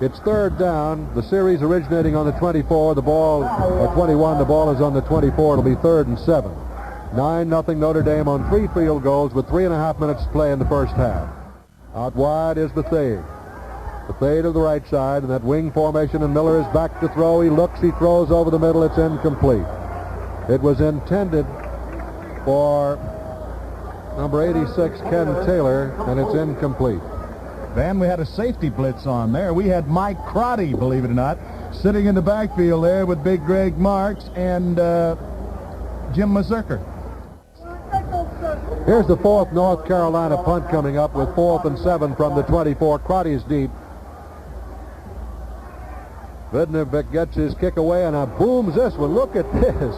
It's 3rd down. The series originating on the 24. The ball, or 21, the ball is on the 24. It'll be 3rd and 7. 9-0 Notre Dame on 3 field goals with 3.5 minutes to play in the first half. Out wide is Bethea. Bethea to the right side in that wing formation, and Miller is back to throw. He looks, he throws over the middle. It's incomplete. It was intended for number 86, Ken Taylor, and it's incomplete. Van, we had a safety blitz on there. We had Mike Crotty, believe it or not, sitting in the backfield there with Big Greg Marks and Jim Mazurka. Here's the 4th North Carolina punt coming up with 4th and 7 from the 24. Crotty's deep. Vidnovic gets his kick away, and booms this one. Look at this.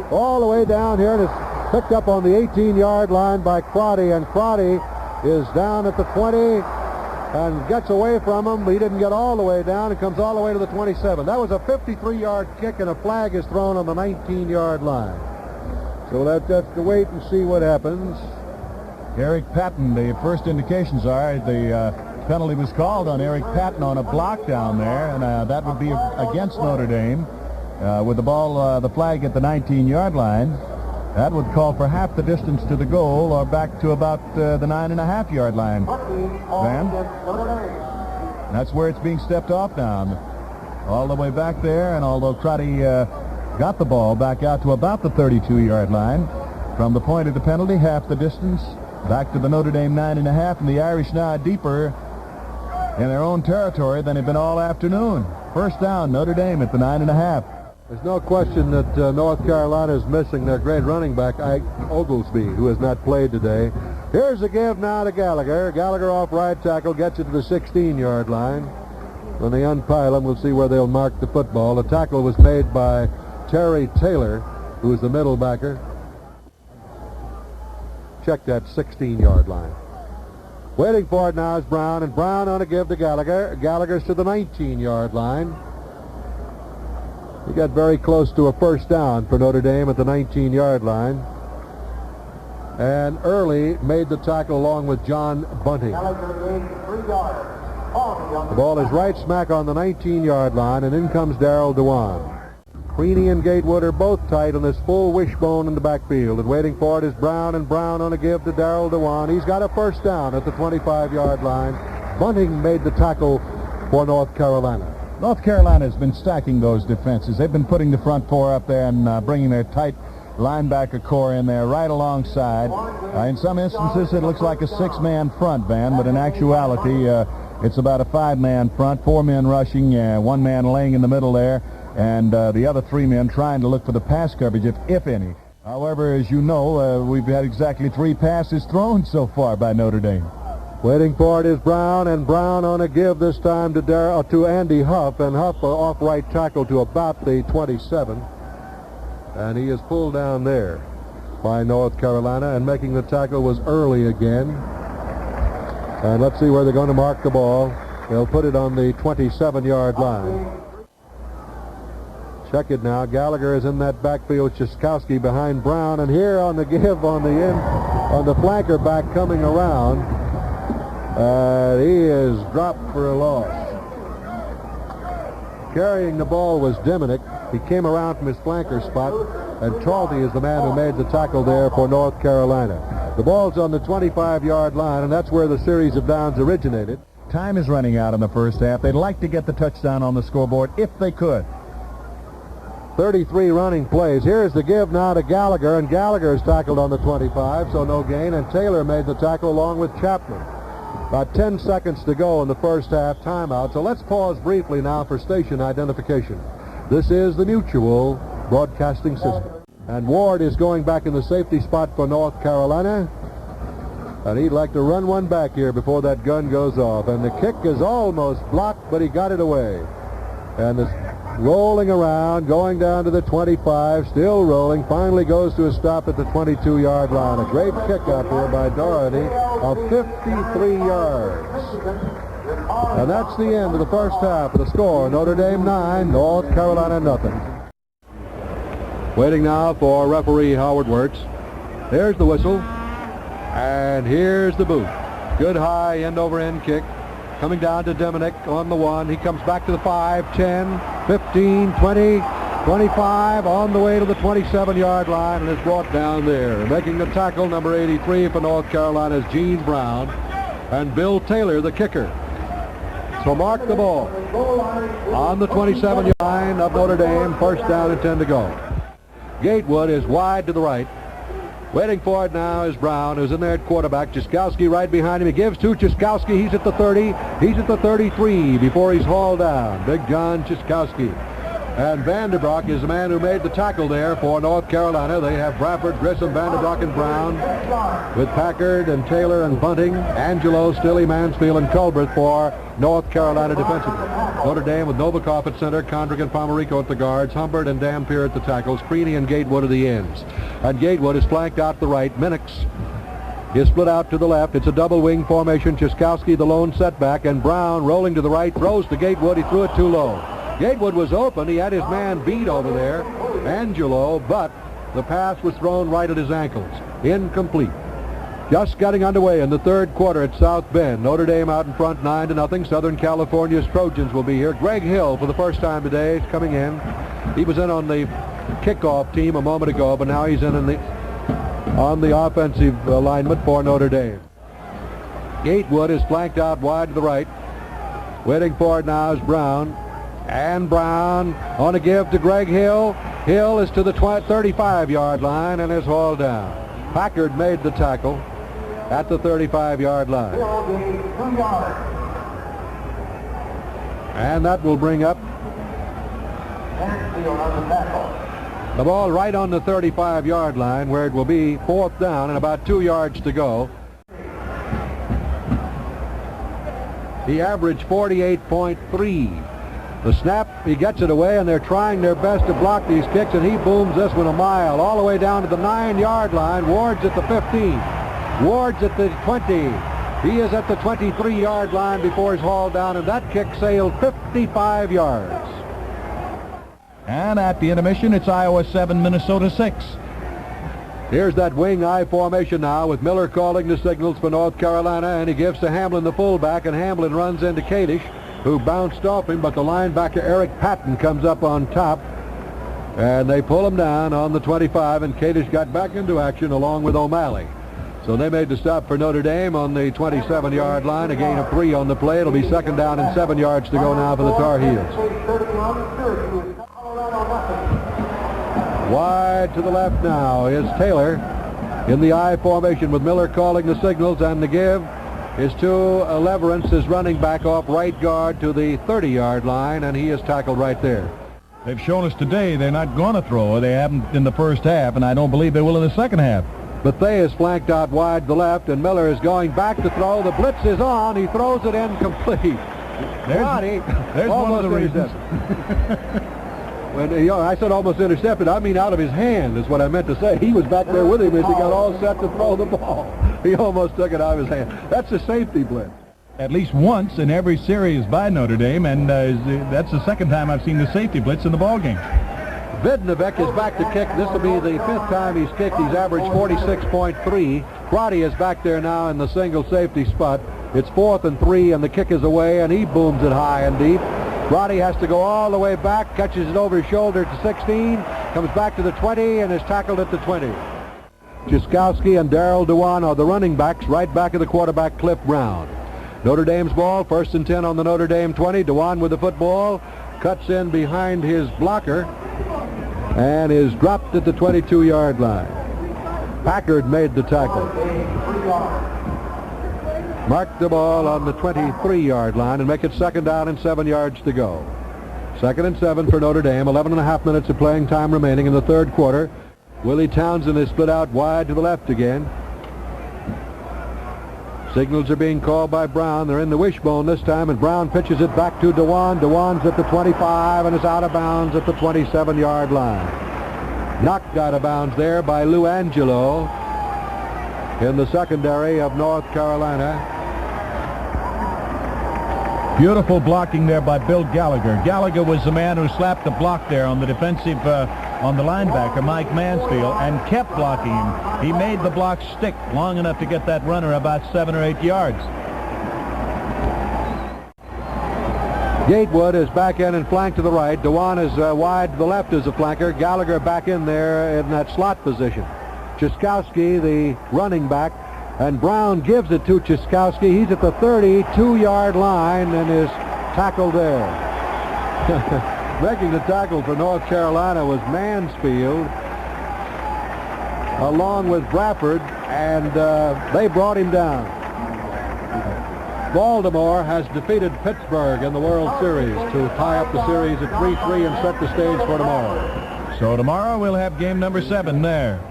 All the way down here, and it's picked up on the 18-yard line by Crotty, and Crotty is down at the 20 and gets away from him. He didn't get all the way down and comes all the way to the 27. That was a 53-yard kick, and a flag is thrown on the 19-yard line. So let's have to wait and see what happens. Eric Patton, the first indications are the penalty was called on Eric Patton on a block down there, and that would be against Notre Dame. With the ball, the flag at the 19-yard line, that would call for half the distance to the goal, or back to about the 9.5-yard line. Van? That's where it's being stepped off now. All the way back there, and although Crotty got the ball back out to about the 32-yard line, from the point of the penalty, half the distance, back to the Notre Dame 9.5, and the Irish now deeper in their own territory than they've been all afternoon. First down, Notre Dame at the 9.5. There's no question that North Carolina is missing their great running back, Ike Oglesby, who has not played today. Here's the give now to Gallagher. Gallagher off right tackle, gets it to the 16-yard line. When they unpile him, we'll see where they'll mark the football. The tackle was made by Terry Taylor, who is the middle backer. Check that 16-yard line. Waiting for it now is Brown, and Brown on a give to Gallagher. Gallagher's to the 19-yard line. He got very close to a first down for Notre Dame at the 19-yard line. And Early made the tackle along with John Bunting. The ball is right smack on the 19-yard line, and in comes Darrell Dewan. Creaney and Gatewood are both tight on this full wishbone in the backfield, and waiting for it is Brown, and Brown on a give to Darrell Dewan. He's got a first down at the 25-yard line. Bunting made the tackle for North Carolina. North Carolina has been stacking those defenses. They've been putting the front four up there and bringing their tight linebacker core in there right alongside. In some instances, it looks like a six-man front, Van, but in actuality, it's about a five-man front, four men rushing, one man laying in the middle there, and the other three men trying to look for the pass coverage, if any. However, as you know, we've had exactly 3 passes thrown so far by Notre Dame. Waiting for it is Brown, and Brown on a give this time to Andy Huff, and Huff off right tackle to about the 27. And he is pulled down there by North Carolina, and making the tackle was Early again. And let's see where they're going to mark the ball. They'll put it on the 27-yard line. Check it now. Gallagher is in that backfield. Chiskowski behind Brown, and here on the give on the end, on the flanker back coming around, he is dropped for a loss. Carrying the ball was Diminick. He came around from his flanker spot, and Talty is the man who made the tackle there for North Carolina. The ball's on the 25-yard line, and that's where the series of downs originated. Time is running out in the first half. They'd like to get the touchdown on the scoreboard if they could. 33 running plays. Here's the give now to Gallagher, and Gallagher is tackled on the 25, so no gain, and Taylor made the tackle along with Chapman. About 10 seconds to go in the first half timeout, so let's pause briefly now for station identification. This is the Mutual Broadcasting System. And Ward is going back in the safety spot for North Carolina, and he'd like to run one back here before that gun goes off. And the kick is almost blocked, but he got it away. And it's rolling around, going down to the 25, still rolling, finally goes to a stop at the 22-yard line. A great kick out here by Doherty of 53 yards. And that's the end of the first half of the score. Notre Dame 9, North Carolina nothing. Waiting now for referee Howard Wirtz. There's the whistle, and here's the boot. Good high end-over-end kick. Coming down to Diminick on the 1. He comes back to the 5, 10, 15, 20, 25, on the way to the 27-yard line, and is brought down there. Making the tackle, number 83 for North Carolina is Gene Brown, and Bill Taylor, the kicker. So mark the ball on the 27-yard line of Notre Dame. First down and 10 to go. Gatewood is wide to the right. Waiting for it now is Brown, who's in there at quarterback. Chiskowski right behind him. He gives to Chiskowski. He's at the 30. He's at the 33 before he's hauled down. Big John Chiskowski. And Vanderbrock is the man who made the tackle there for North Carolina. They have Bradford, Grissom, Vanderbrock, and Brown, with Packard and Taylor and Bunting, Angelo, Stilley, Mansfield, and Culbreth for North Carolina defensively. Notre Dame with Novikov at center, Condrick and Pomerico at the guards, Humbert and Dampier at the tackles, Creaney and Gatewood at the ends. And Gatewood is flanked out to the right. Minix is split out to the left. It's a double wing formation. Chiskowski the lone setback, and Brown rolling to the right, throws to Gatewood. He threw it too low. Gatewood was open. He had his man beat over there, Angelo, but the pass was thrown right at his ankles. Incomplete. Just getting underway in the third quarter at South Bend. Notre Dame out in front 9-0. Southern California's Trojans will be here. Greg Hill for the first time today is coming in. He was in on the kickoff team a moment ago, but now he's in on the offensive alignment for Notre Dame. Gatewood is flanked out wide to the right. Waiting for it now is Brown. And Brown on a give to Greg Hill. Hill is to the 35-yard line and is hauled down. Packard made the tackle at the 35-yard line. And that will bring up the ball right on the 35-yard line, where it will be 4th down and about 2 yards to go. He averaged 48.3. The snap, he gets it away, and they're trying their best to block these kicks, and he booms this one a mile all the way down to the 9-yard line. Ward's at the 15. Ward's at the 20. He is at the 23-yard line before he's hauled down, and that kick sailed 55 yards. And at the intermission, it's Iowa 7, Minnesota 6. Here's that wing I formation now with Miller calling the signals for North Carolina, and he gives to Hamlin the fullback, and Hamlin runs into Kadish, who bounced off him, but the linebacker Eric Patton comes up on top, and they pull him down on the 25, and Kadish got back into action along with O'Malley. So they made the stop for Notre Dame on the 27-yard line, a gain of 3 on the play. It'll be 2nd down and 7 yards to go now for the Tar Heels. Wide to the left now is Taylor in the I formation with Miller calling the signals, and the give is to Leverance, his running back, off right guard to the 30-yard line, and he is tackled right there. They've shown us today they're not going to throw. They haven't in the first half, and I don't believe they will in the second half. Bethea is flanked out wide to the left, and Miller is going back to throw. The blitz is on. He throws it incomplete. There's one of the reasons. When I said almost intercepted, I mean out of his hand is what I meant to say. He was back there with him as he got all set to throw the ball. He almost took it out of his hand. That's a safety blitz. At least once in every series by Notre Dame, and that's the second time I've seen the safety blitz in the ballgame. Vidnovic is back to kick. This will be the 5th time he's kicked. He's averaged 46.3. Crotty is back there now in the single safety spot. It's 4th and 3, and the kick is away, and he booms it high and deep. Crotty has to go all the way back, catches it over his shoulder to 16, comes back to the 20, and is tackled at the 20. Chiskowski and Darrell Dewan are the running backs, right back of the quarterback, Cliff Brown. Notre Dame's ball, 1st and 10 on the Notre Dame 20. Dewan with the football, cuts in behind his blocker, and is dropped at the 22-yard line. Packard made the tackle. Mark the ball on the 23-yard line and make it 2nd down and 7 yards to go. 2nd and 7 for Notre Dame. 11.5 minutes of playing time remaining in the third quarter. Willie Townsend is split out wide to the left again. Signals are being called by Brown. They're in the wishbone this time, and Brown pitches it back to Dewan. Dewan's at the 25 and is out of bounds at the 27-yard line. Knocked out of bounds there by Lou Angelo in the secondary of North Carolina. Beautiful blocking there by Bill Gallagher. Gallagher was the man who slapped the block there on the defensive, on the linebacker, Mike Mansfield, and kept blocking him. He made the block stick long enough to get that runner about 7 or 8 yards. Gatewood is back in and flanked to the right. Dewan is wide to the left as a flanker. Gallagher back in there in that slot position. Chiskowski, the running back, and Brown gives it to Chiskowski. He's at the 32-yard line and is tackled there. Making the tackle for North Carolina was Mansfield, along with Bradford, and they brought him down. Baltimore has defeated Pittsburgh in the World Series to tie up the series at 3-3 and set the stage for tomorrow. So tomorrow we'll have game number 7 there.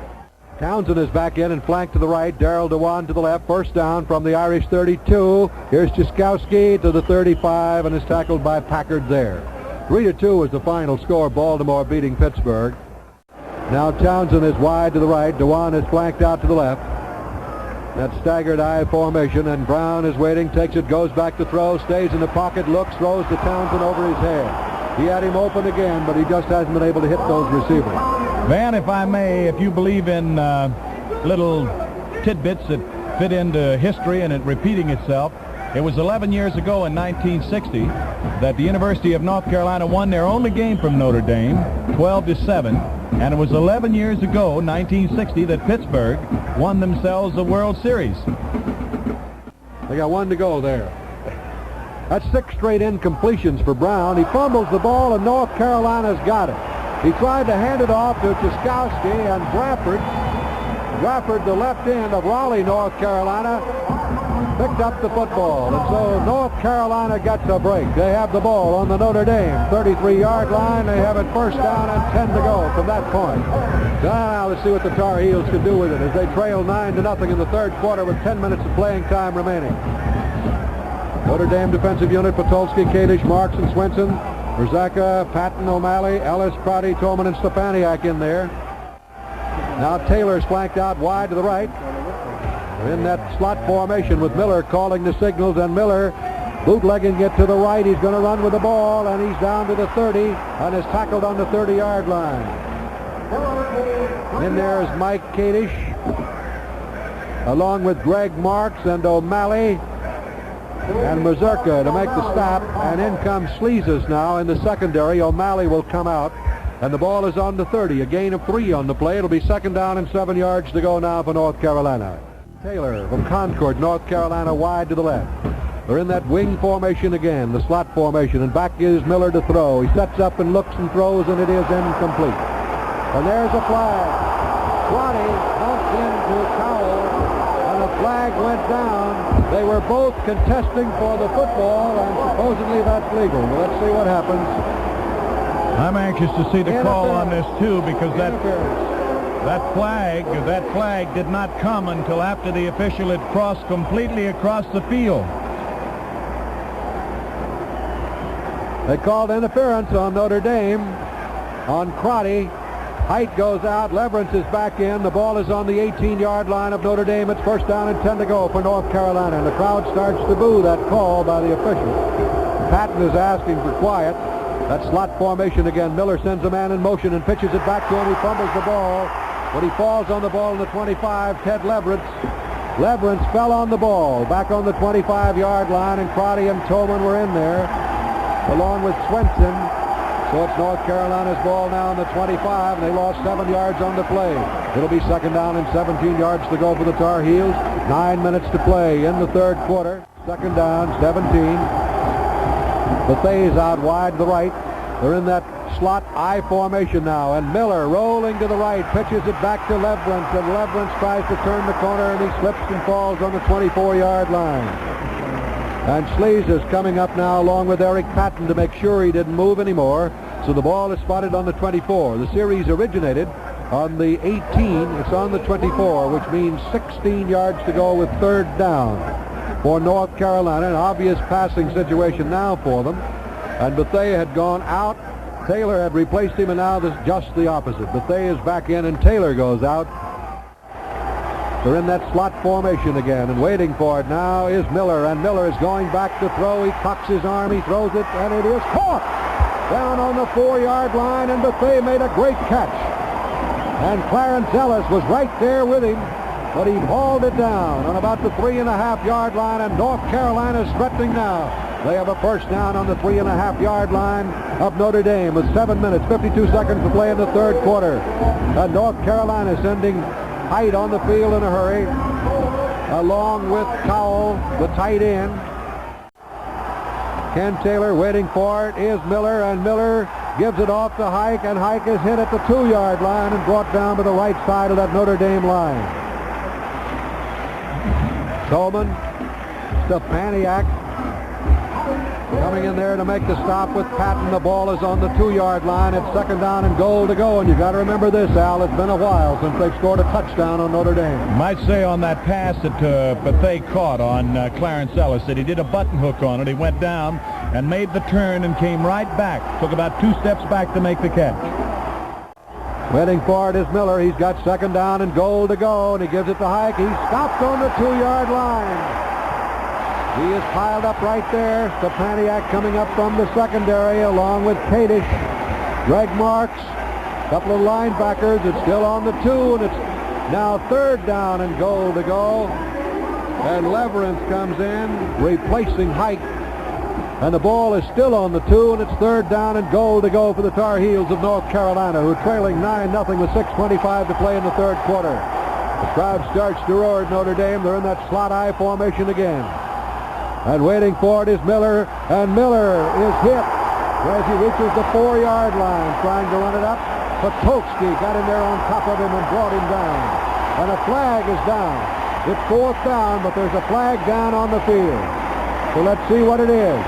Townsend is back in and flanked to the right. Darrell Dewan to the left. 1st down from the Irish 32. Here's Chiskowski to the 35 and is tackled by Packard there. 3-2 is the final score. Baltimore beating Pittsburgh. Now Townsend is wide to the right. Dewan is flanked out to the left. That staggered I formation, and Brown is waiting, takes it, goes back to throw, stays in the pocket, looks, throws to Townsend over his head. He had him open again, but he just hasn't been able to hit those receivers. Van, if I may, if you believe in little tidbits that fit into history and it repeating itself, it was 11 years ago in 1960 that the University of North Carolina won their only game from Notre Dame, 12-7. And it was 11 years ago, 1960, that Pittsburgh won themselves the World Series. They got one to go there. That's 6 straight incompletions for Brown. He fumbles the ball, and North Carolina's got it. He tried to hand it off to Cheskowski, and Bradford, the left end of Raleigh, North Carolina, picked up the football. And so North Carolina gets a break. They have the ball on the Notre Dame 33-yard line. They have it first down and 10 to go from that point. Now let's see what the Tar Heels can do with it as they trail 9-0 in the third quarter with 10 minutes of playing time remaining. Notre Dame defensive unit: Patulski, Kadish, Marks, and Swenson. Verzaka, Patton, O'Malley, Ellis, Crotty, Tolman, and Stepaniak in there. Now Taylor's flanked out wide to the right. They're in that slot formation with Miller calling the signals, and Miller bootlegging it to the right. He's going to run with the ball, and he's down to the 30 and is tackled on the 30-yard line. In there is Mike Kadish, along with Greg Marks and O'Malley and Mazurka to make the stop, and in comes Sleezes now in the secondary. O'Malley will come out, and the ball is on the 30. A gain of 3 on the play. It'll be second down and 7 yards to go now for North Carolina. Taylor from Concord, North Carolina, wide to the left. They're in that wing formation again, the slot formation, and back is Miller to throw. He sets up and looks and throws, and it is incomplete. And there's a flag. Crotty bumped into Cowell, and the flag went down. They were both contesting for the football, and supposedly that's legal. But let's see what happens. I'm anxious to see the call on this, too, because that flag did not come until after the official had crossed completely across the field. They called interference on Notre Dame, on Crotty. Height goes out. Leverance is back in. The ball is on the 18-yard line of Notre Dame. It's first down and 10 to go for North Carolina. And the crowd starts to boo that call by the official. Patton is asking for quiet. That slot formation again. Miller sends a man in motion and pitches it back to him. He fumbles the ball. When he falls on the ball in the 25, Ted Leverance fell on the ball back on the 25-yard line, and Crotty and Tolman were in there along with Swenson. So it's North Carolina's ball now on the 25, and they lost 7 yards on the play. It'll be second down and 17 yards to go for the Tar Heels. 9 minutes to play in the third quarter. Second down, 17. Bethay's out wide to the right. They're in that slot I formation now, and Miller rolling to the right, pitches it back to Leverance, and Leverance tries to turn the corner, and he slips and falls on the 24-yard line. And Sleeze is coming up now along with Eric Patton to make sure he didn't move anymore. So the ball is spotted on the 24. The series originated on the 18. It's on the 24, which means 16 yards to go with third down for North Carolina. An obvious passing situation now for them. And Bethay had gone out. Taylor had replaced him, and now this is just the opposite. Bethay is back in, and Taylor goes out. They're in that slot formation again, and waiting for it now is Miller, and Miller is going back to throw. He cocks his arm, he throws it, and it is caught down on the 4-yard line, and Bethay made a great catch. And Clarence Ellis was right there with him, but he hauled it down on about the 3.5-yard line, and North Carolina is threatening now. They have a first down on the 3.5-yard line of Notre Dame with 7 minutes, 52 seconds to play in the third quarter. And North Carolina sending Height on the field in a hurry, along with Cowell, the tight end. Ken Taylor waiting for it is Miller, and Miller gives it off to Hike, and Hike is hit at the 2-yard line and brought down to the right side of that Notre Dame line. Tolman, Stepaniak coming in there to make the stop with Patton. The ball is on the 2-yard line. It's second down and goal to go, and you got to remember this, Al. It's been a while since they've scored a touchdown on Notre Dame. Might say on that pass that Bethay caught on Clarence Ellis that he did a button hook on it. He went down and made the turn and came right back. Took about 2 steps back to make the catch. Waiting for it is Miller. He's got second down and goal to go, and he gives it to Hike. He's stopped on the 2-yard line. He is piled up right there. Stepaniak coming up from the secondary along with Kadish. Greg Marks, a couple of linebackers. It's still on the 2, and it's now third down and goal to go. And Leverance comes in, replacing Hike. And the ball is still on the 2, and it's third down and goal to go for the Tar Heels of North Carolina, who are trailing 9-0 with 6:25 to play in the third quarter. The crowd starts to roar at Notre Dame. They're in that slot I formation again. And waiting for it is Miller, and Miller is hit as he reaches the 4-yard line, trying to run it up. Potokski got in there on top of him and brought him down. And a flag is down. It's fourth down, but there's a flag down on the field. So let's see what it is.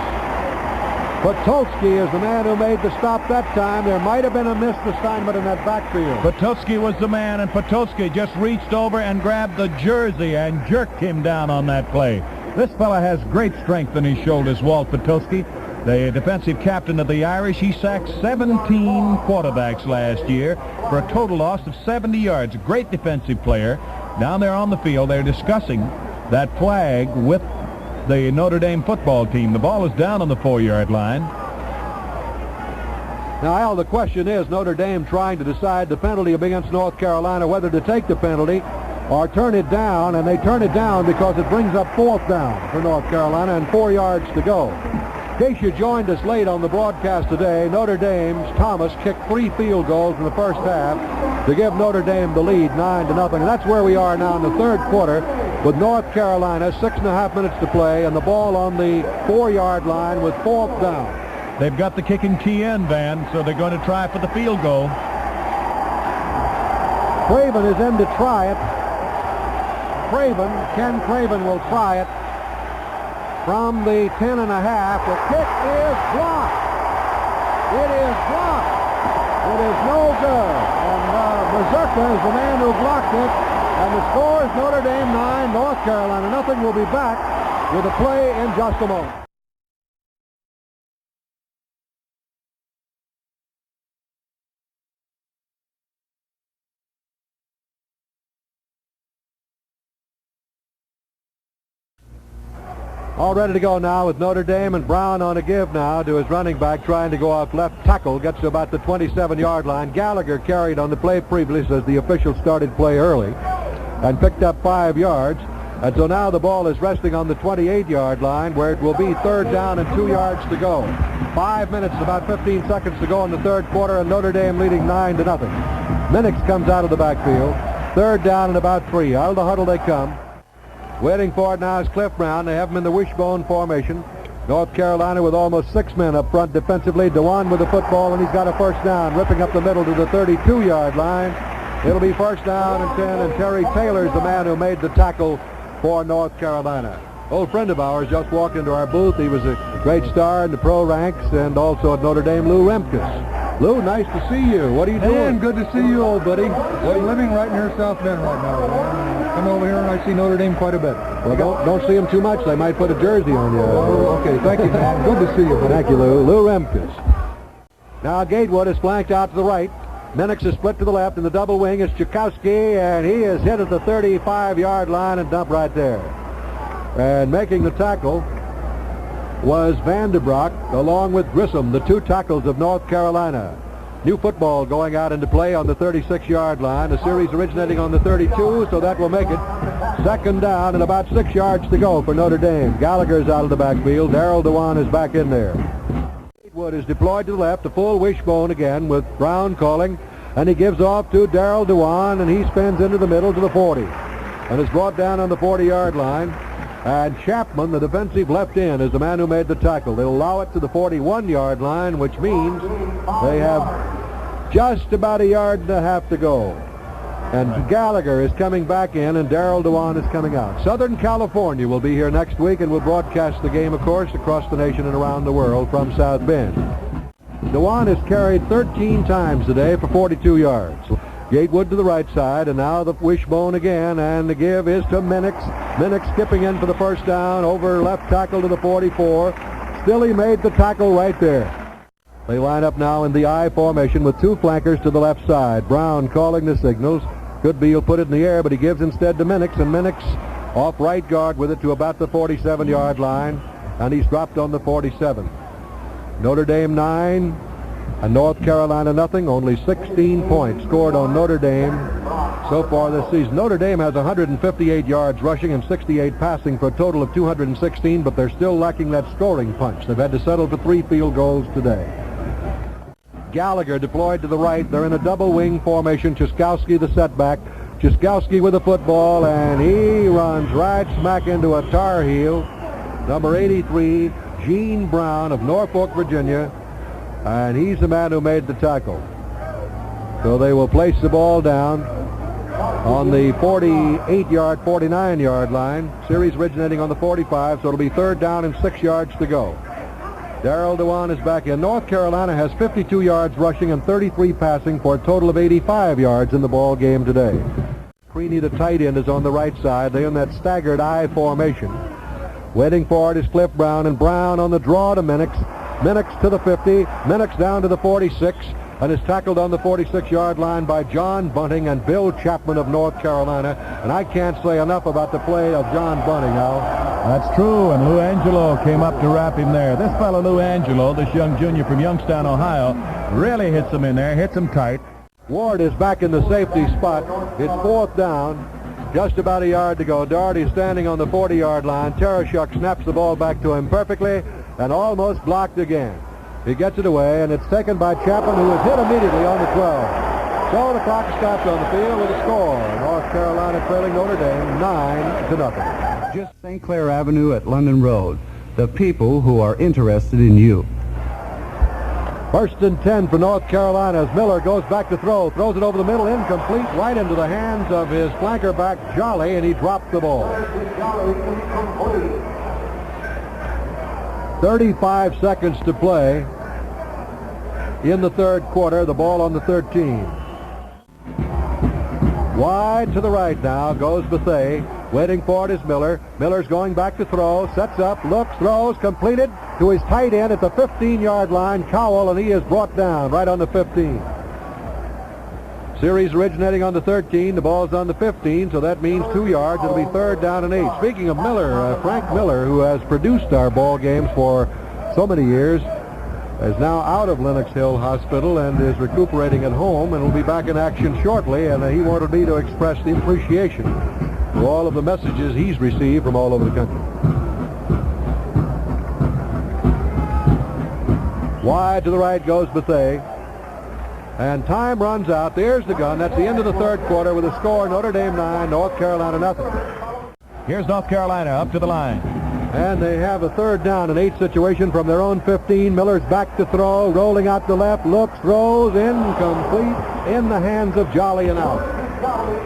Potokski is the man who made the stop that time. There might have been a missed assignment in that backfield. Potokski was the man, and Potokski just reached over and grabbed the jersey and jerked him down on that play. This fella has great strength in his shoulders, Walt Potokski, the defensive captain of the Irish. He sacked 17 quarterbacks last year for a total loss of 70 yards. A great defensive player. Down there on the field, they're discussing that flag with the Notre Dame football team. The ball is down on the 4-yard line. Now, Al, the question is Notre Dame trying to decide the penalty against North Carolina, whether to take the penalty or turn it down, and they turn it down because it brings up fourth down for North Carolina and 4 yards to go. In case you joined us late on the broadcast today, Notre Dame's Thomas kicked 3 field goals in the first half to give Notre Dame the lead 9-0, and that's where we are now in the third quarter with North Carolina, 6.5 minutes to play, and the ball on the 4-yard line with fourth down. They've got the kicking key in, Van, so they're going to try for the field goal. Craven is in to try it. Ken Craven will try it from the 10.5. The kick is blocked. It is blocked. It is no good. And Mazurka is the man who blocked it. And the score is Notre Dame 9, North Carolina nothing. We'll be back with a play in just a moment. All ready to go now with Notre Dame, and Brown on a give now to his running back, trying to go off left tackle. Gets to about the 27-yard line. Gallagher carried on the play previously as the official started play early and picked up 5 yards. And so now the ball is resting on the 28-yard line, where it will be third down and 2 yards to go. 5 minutes, about 15 seconds to go in the third quarter, and Notre Dame leading 9-0. Minix comes out of the backfield. Third down and about 3. Out of the huddle they come. Waiting for it now is Cliff Brown. They have him in the wishbone formation. North Carolina with almost 6 men up front defensively. Dewan with the football, and he's got a first down, ripping up the middle to the 32-yard line. It'll be first down and 10, and Terry Taylor's the man who made the tackle for North Carolina. Old friend of ours just walked into our booth. He was a great star in the pro ranks and also at Notre Dame, Lou Remkus. Lou, nice to see you. What are you doing? Man, good to see you, old buddy. I'm living right near South Bend right now, man. I come over here and I see Notre Dame quite a bit. Well, don't see them too much. They might put a jersey on you. Oh, okay. Thank you, man. Good to see you, buddy. Thank you, Lou. Lou Remkus. Now Gatewood is flanked out to the right. Minix is split to the left. In the double wing is Chukowski, and he is hit at the 35-yard line and dumped right there. And making the tackle was Vanderbroek along with Grissom, the 2 tackles of North Carolina. New football going out into play on the 36-yard line. A series originating on the 32, so that will make it second down and about 6 yards to go for Notre Dame. Gallagher's out of the backfield. Darrell Dewan is back in there. Gatewood is deployed to the left, a full wishbone again with Brown calling, and he gives off to Darrell Dewan, and he spins into the middle to the 40 and is brought down on the 40-yard line. And Chapman, the defensive left end, is the man who made the tackle. They'll allow it to the 41-yard line, which means they have just about 1.5 yards to go. And Gallagher is coming back in, and Darrell Dewan is coming out. Southern California will be here next week, and will broadcast the game, of course, across the nation and around the world from South Bend. Dewan has carried 13 times today for 42 yards. Gatewood to the right side, and now the wishbone again, and the give is to Minix. Minix skipping in for the first down over left tackle to the 44. Still he made the tackle right there. They line up now in the I formation with two flankers to the left side. Brown calling the signals. Could be he'll put it in the air, but he gives instead to Minix, and Minix off right guard with it to about the 47-yard line, and he's dropped on the 47. Notre Dame 9 and North Carolina nothing. Only 16 points scored on Notre Dame so far this season. Notre Dame has 158 yards rushing and 68 passing for a total of 216, but they're still lacking that scoring punch. They've had to settle for 3 field goals today. Gallagher deployed to the right. They're in a double wing formation. Chiskowski the setback. Chiskowski with the football, and he runs right smack into a Tar Heel. Number 83, Gene Brown of Norfolk, Virginia, and he's the man who made the tackle. So they will place the ball down on the 48-yard, 49-yard line. Series originating on the 45, so it'll be 3rd down and 6 yards to go. Darrell Dewan is back in. North Carolina has 52 yards rushing and 33 passing for a total of 85 yards in the ball game today. Creaney, the tight end, is on the right side. They're in that staggered I formation. Waiting for it is Cliff Brown, and Brown on the draw to Minix. Minix to the 50. Minix down to the 46, and is tackled on the 46-yard line by John Bunting and Bill Chapman of North Carolina. And I can't say enough about the play of John Bunting now. That's true, and Lou Angelo came up to wrap him there. This fellow Lou Angelo, this young junior from Youngstown, Ohio, really hits him in there, hits him tight. Ward is back in the safety spot. It's 4th down, just about a yard to go. Doherty standing on the 40-yard line. Tereshuk snaps the ball back to him perfectly and almost blocked again. He gets it away, and it's taken by Chapman, who is hit immediately on the 12. So the clock stops on the field with a score. North Carolina trailing Notre Dame 9-0. Just St. Clair Avenue at London Road. The people who are interested in you. 1st and 10 for North Carolina as Miller goes back to throw. Throws it over the middle, incomplete, right into the hands of his flanker back, Jolly, and he dropped the ball. 35 seconds to play in the 3rd quarter. The ball on the 13. Wide to the right now goes Bethea. Waiting for it is Miller. Miller's going back to throw. Sets up, looks, throws, completed to his tight end at the 15-yard line, Cowell, and he is brought down right on the 15. Series originating on the 13. The ball's on the 15, so that means 2 yards. It'll be 3rd down and 8. Speaking of Miller, Frank Miller, who has produced our ball games for so many years, is now out of Lenox Hill Hospital and is recuperating at home and will be back in action shortly, and he wanted me to express the appreciation for all of the messages he's received from all over the country. Wide to the right goes Bethea, and time runs out. There's the gun. That's the end of the 3rd quarter with a score: Notre Dame 9, North Carolina nothing. Here's North Carolina up to the line. And they have a 3rd down and 8 situation from their own 15. Miller's back to throw, rolling out to left, looks, throws, incomplete, in the hands of Jolly and out.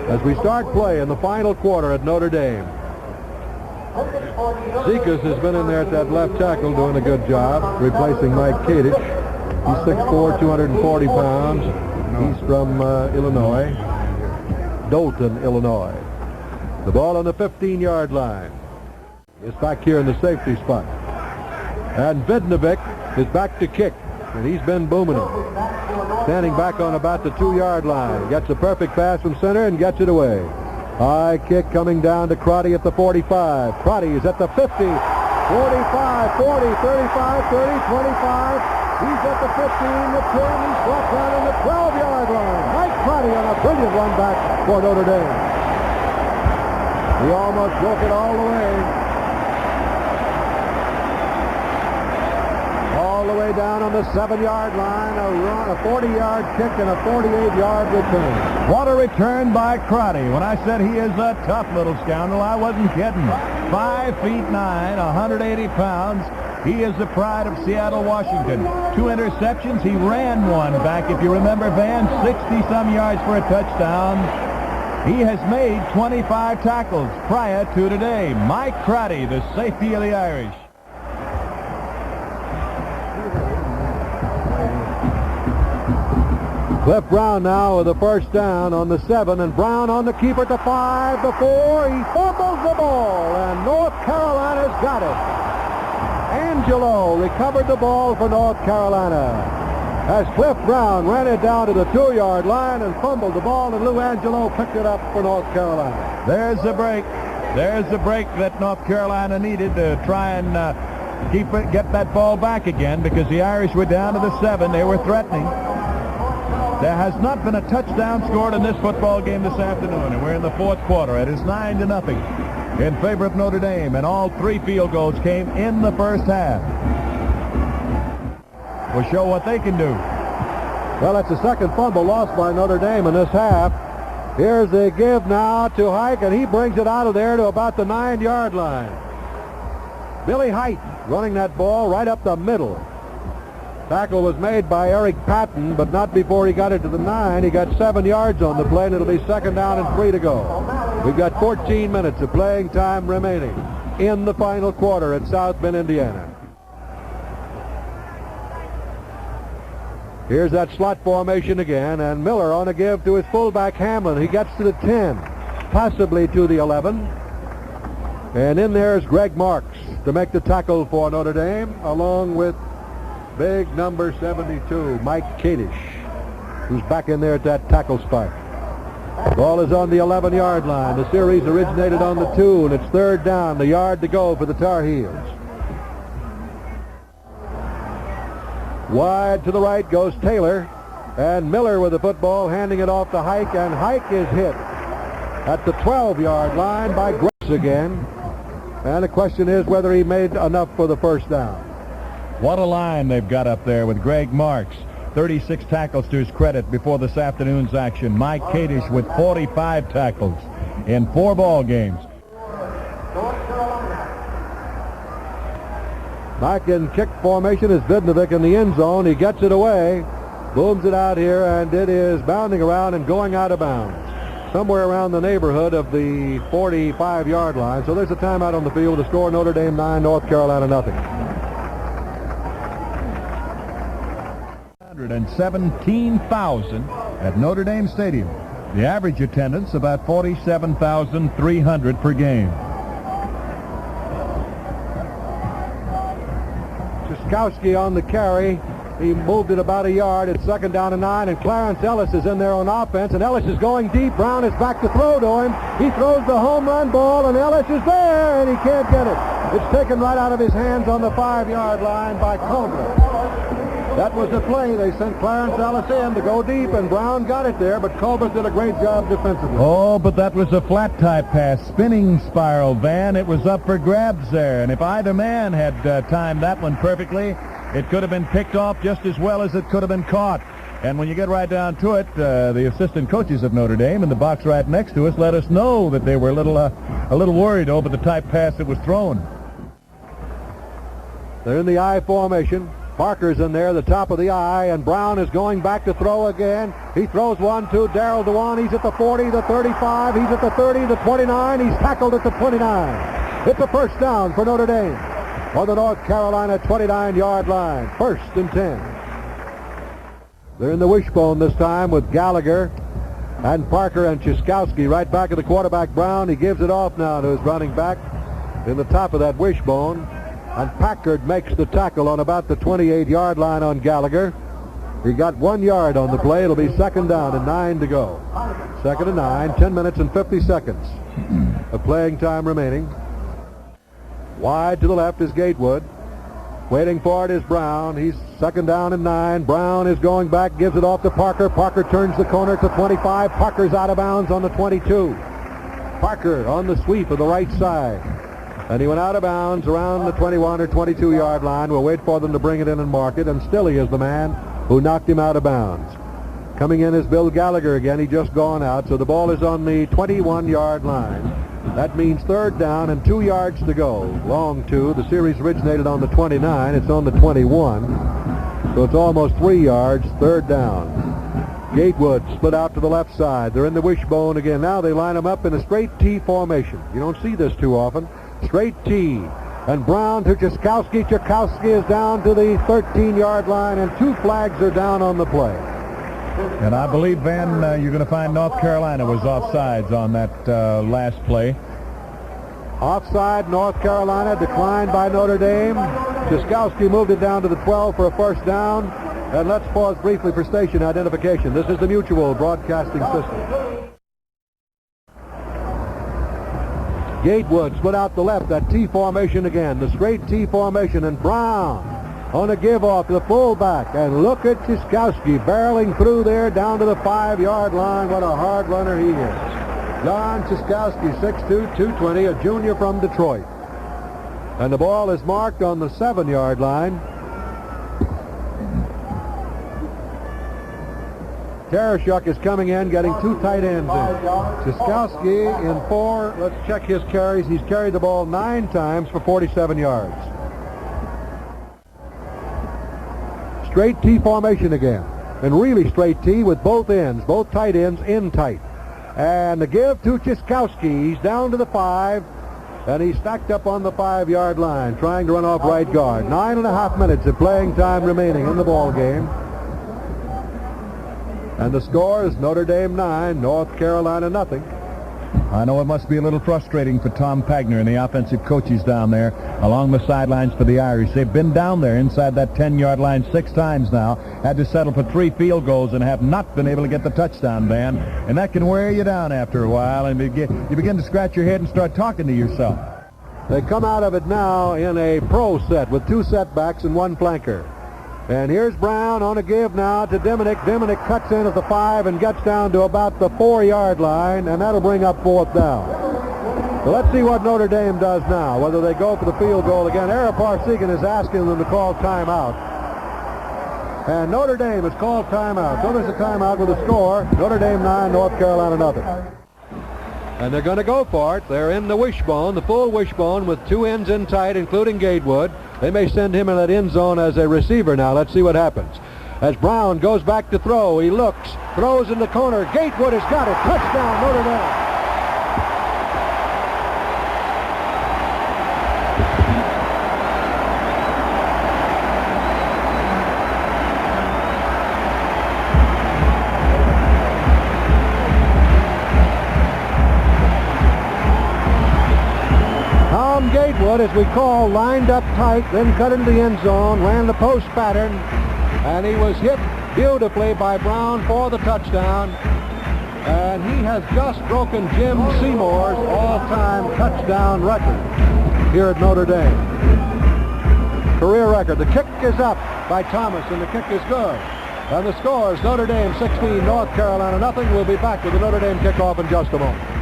As we start play in the final quarter at Notre Dame. Zekas has been in there at that left tackle doing a good job, replacing Mike Kadich. He's 6'4", 240 pounds. He's from Illinois, Dolton, Illinois. The ball on the 15-yard line. Is back here in the safety spot. And Vidnovic is back to kick, and he's been booming him. Standing back on about the 2-yard line. Gets a perfect pass from center and gets it away. High kick coming down to Crotty at the 45. Crotty is at the 50, 45, 40, 35, 30, 25. He's at the 15, the 10. He's brought down on the 12-yard line. Mike Crotty on a brilliant run back for Notre Dame. He almost broke it all the way. All the way down on the 7-yard line, a 40-yard kick and a 48-yard return. What a return by Crotty. When I said he is a tough little scoundrel, I wasn't kidding. 5'9", 180 pounds. He is the pride of Seattle, Washington. 2 interceptions. He ran one back, if you remember, Van, 60-some yards for a touchdown. He has made 25 tackles prior to today. Mike Crotty, the safety of the Irish. Cliff Brown now with the 1st down on the 7, and Brown on the keeper to 5, the 4. He fumbles the ball, and North Carolina's got it. Angelo recovered the ball for North Carolina. as Cliff Brown ran it down to the 2-yard line and fumbled the ball, and Lou Angelo picked it up for North Carolina. There's the break. There's the break that North Carolina needed to try and get that ball back again, because the Irish were down to the 7. They were threatening. There has not been a touchdown scored in this football game this afternoon, and we're in the 4th quarter. It is 9-0 in favor of Notre Dame, and all 3 field goals came in the first half. We'll show what they can do. Well, it's the second fumble lost by Notre Dame in this half. Here's the give now to Hike, and he brings it out of there to about the 9-yard line. Billy Height running that ball right up the middle. Tackle was made by Eric Patton, but not before he got it to the 9. He got 7 yards on the play, and it'll be 2nd down and 3 to go. We've got 14 minutes of playing time remaining in the final quarter at South Bend, Indiana. Here's that slot formation again, and Miller on a give to his fullback Hamlin. He gets to the 10, possibly to the 11. And in there's Greg Marks to make the tackle for Notre Dame, along with big number 72, Mike Kadish, who's back in there at that tackle spot. Ball is on the 11-yard line. The series originated on the 2, and it's 3rd down, the yard to go for the Tar Heels. Wide to the right goes Taylor, and Miller with the football, handing it off to Hike, and Hike is hit at the 12-yard line by Gross again. And the question is whether he made enough for the first down. What a line they've got up there with Greg Marks. 36 tackles to his credit before this afternoon's action. Mike Kadish with 45 tackles in 4 ball games. Back in kick formation is Vidnovic in the end zone. He gets it away, booms it out here, and it is bounding around and going out of bounds somewhere around the neighborhood of the 45-yard line. So there's a timeout on the field to score. Notre Dame 9, North Carolina nothing. 117,000 at Notre Dame Stadium. The average attendance about 47,300 per game. Ciskowski on the carry. He moved it about a yard. It's 2nd down and 9, and Clarence Ellis is in there on offense, and Ellis is going deep. Brown is back to throw to him. He throws the home run ball, and Ellis is there, and he can't get it. It's taken right out of his hands on the 5-yard line by Culver. That was the play. They sent Clarence Ellis in to go deep, and Brown got it there, but Culver did a great job defensively. Oh, but that was a flat type pass, spinning spiral, Van. It was up for grabs there, and if either man had timed that one perfectly, it could have been picked off just as well as it could have been caught. And when you get right down to it, the assistant coaches of Notre Dame in the box right next to us let us know that they were a little worried over the type pass that was thrown. They're in the I formation. Parker's in there, the top of the I, and Brown is going back to throw again. He throws one to Darrell Dewan. He's at the 40, the 35. He's at the 30, the 29. He's tackled at the 29. It's a first down for Notre Dame on the North Carolina 29-yard line. 1st and 10. They're in the wishbone this time with Gallagher and Parker and Ciskowski right back at the quarterback Brown. He gives it off now to his running back in the top of that wishbone. And Packard makes the tackle on about the 28-yard line on Gallagher. He got 1 yard on the play. It'll be 2nd down and 9 to go. 2nd and 9, 10 minutes and 50 seconds of playing time remaining. Wide to the left is Gatewood. Waiting for it is Brown. He's 2nd down and 9. Brown is going back, gives it off to Parker. Parker turns the corner to 25. Parker's out of bounds on the 22. Parker on the sweep of the right side. And he went out of bounds around the 21 or 22-yard line. We'll wait for them to bring it in and mark it. And still he is the man who knocked him out of bounds. Coming in is Bill Gallagher again. He just gone out. So the ball is on the 21-yard line. That means 3rd down and 2 yards to go. Long 2. The series originated on the 29. It's on the 21. So it's almost 3 yards. 3rd down. Gatewood split out to the left side. They're in the wishbone again. Now they line them up in a straight T formation. You don't see this too often. Straight T. And Brown to Ciskowski. Ciskowski is down to the 13-yard line, and 2 flags are down on the play. And I believe, Van, you're going to find North Carolina was offsides on that last play. Offside, North Carolina, declined by Notre Dame. Ciskowski moved it down to the 12 for a first down. And let's pause briefly for station identification. This is the Mutual Broadcasting System. Gatewood split out the left, that T formation again, the straight T formation, and Brown on a give-off to the fullback. And look at Ciskowski barreling through there down to the 5-yard line. What a hard runner he is. John Ciskowski, 6'2", 220, a junior from Detroit. And the ball is marked on the 7-yard line. Tereshuk is coming in, getting 2 tight ends in. Ciskowski in 4. Let's check his carries. He's carried the ball 9 times for 47 yards. Straight T formation again. And really straight T with both ends, both tight ends in tight. And the give to Ciskowski. He's down to the 5. And he's stacked up on the 5-yard line, trying to run off right guard. 9.5 minutes of playing time remaining in the ball game. And the score is Notre Dame 9, North Carolina nothing. I know it must be a little frustrating for Tom Pagner and the offensive coaches down there along the sidelines for the Irish. They've been down there inside that 10-yard line 6 times now, had to settle for 3 field goals and have not been able to get the touchdown, Van. And that can wear you down after a while, and you begin to scratch your head and start talking to yourself. They come out of it now in a pro set with 2 setbacks and 1 flanker. And here's Brown on a give now to Diminick. Diminick cuts in at the 5 and gets down to about the 4-yard line, and that'll bring up 4th down. So let's see what Notre Dame does now, whether they go for the field goal again. Ara Parsegan is asking them to call timeout. And Notre Dame has called timeout. So there's a timeout with a score. Notre Dame 9, North Carolina nothing. And they're going to go for it. They're in the wishbone, the full wishbone, with 2 ends in tight, including Gatewood. They may send him in that end zone as a receiver now. Let's see what happens. As Brown goes back to throw, he looks, throws in the corner. Gatewood has got it. Touchdown, Notre Dame. Gatewood, as we call, lined up tight, then cut into the end zone, ran the post pattern, and he was hit beautifully by Brown for the touchdown. And he has just broken Jim Seymour's all-time touchdown record here at Notre Dame. Career record. The kick is up by Thomas, and the kick is good. And the score is Notre Dame 16, North Carolina nothing. We'll be back with the Notre Dame kickoff in just a moment.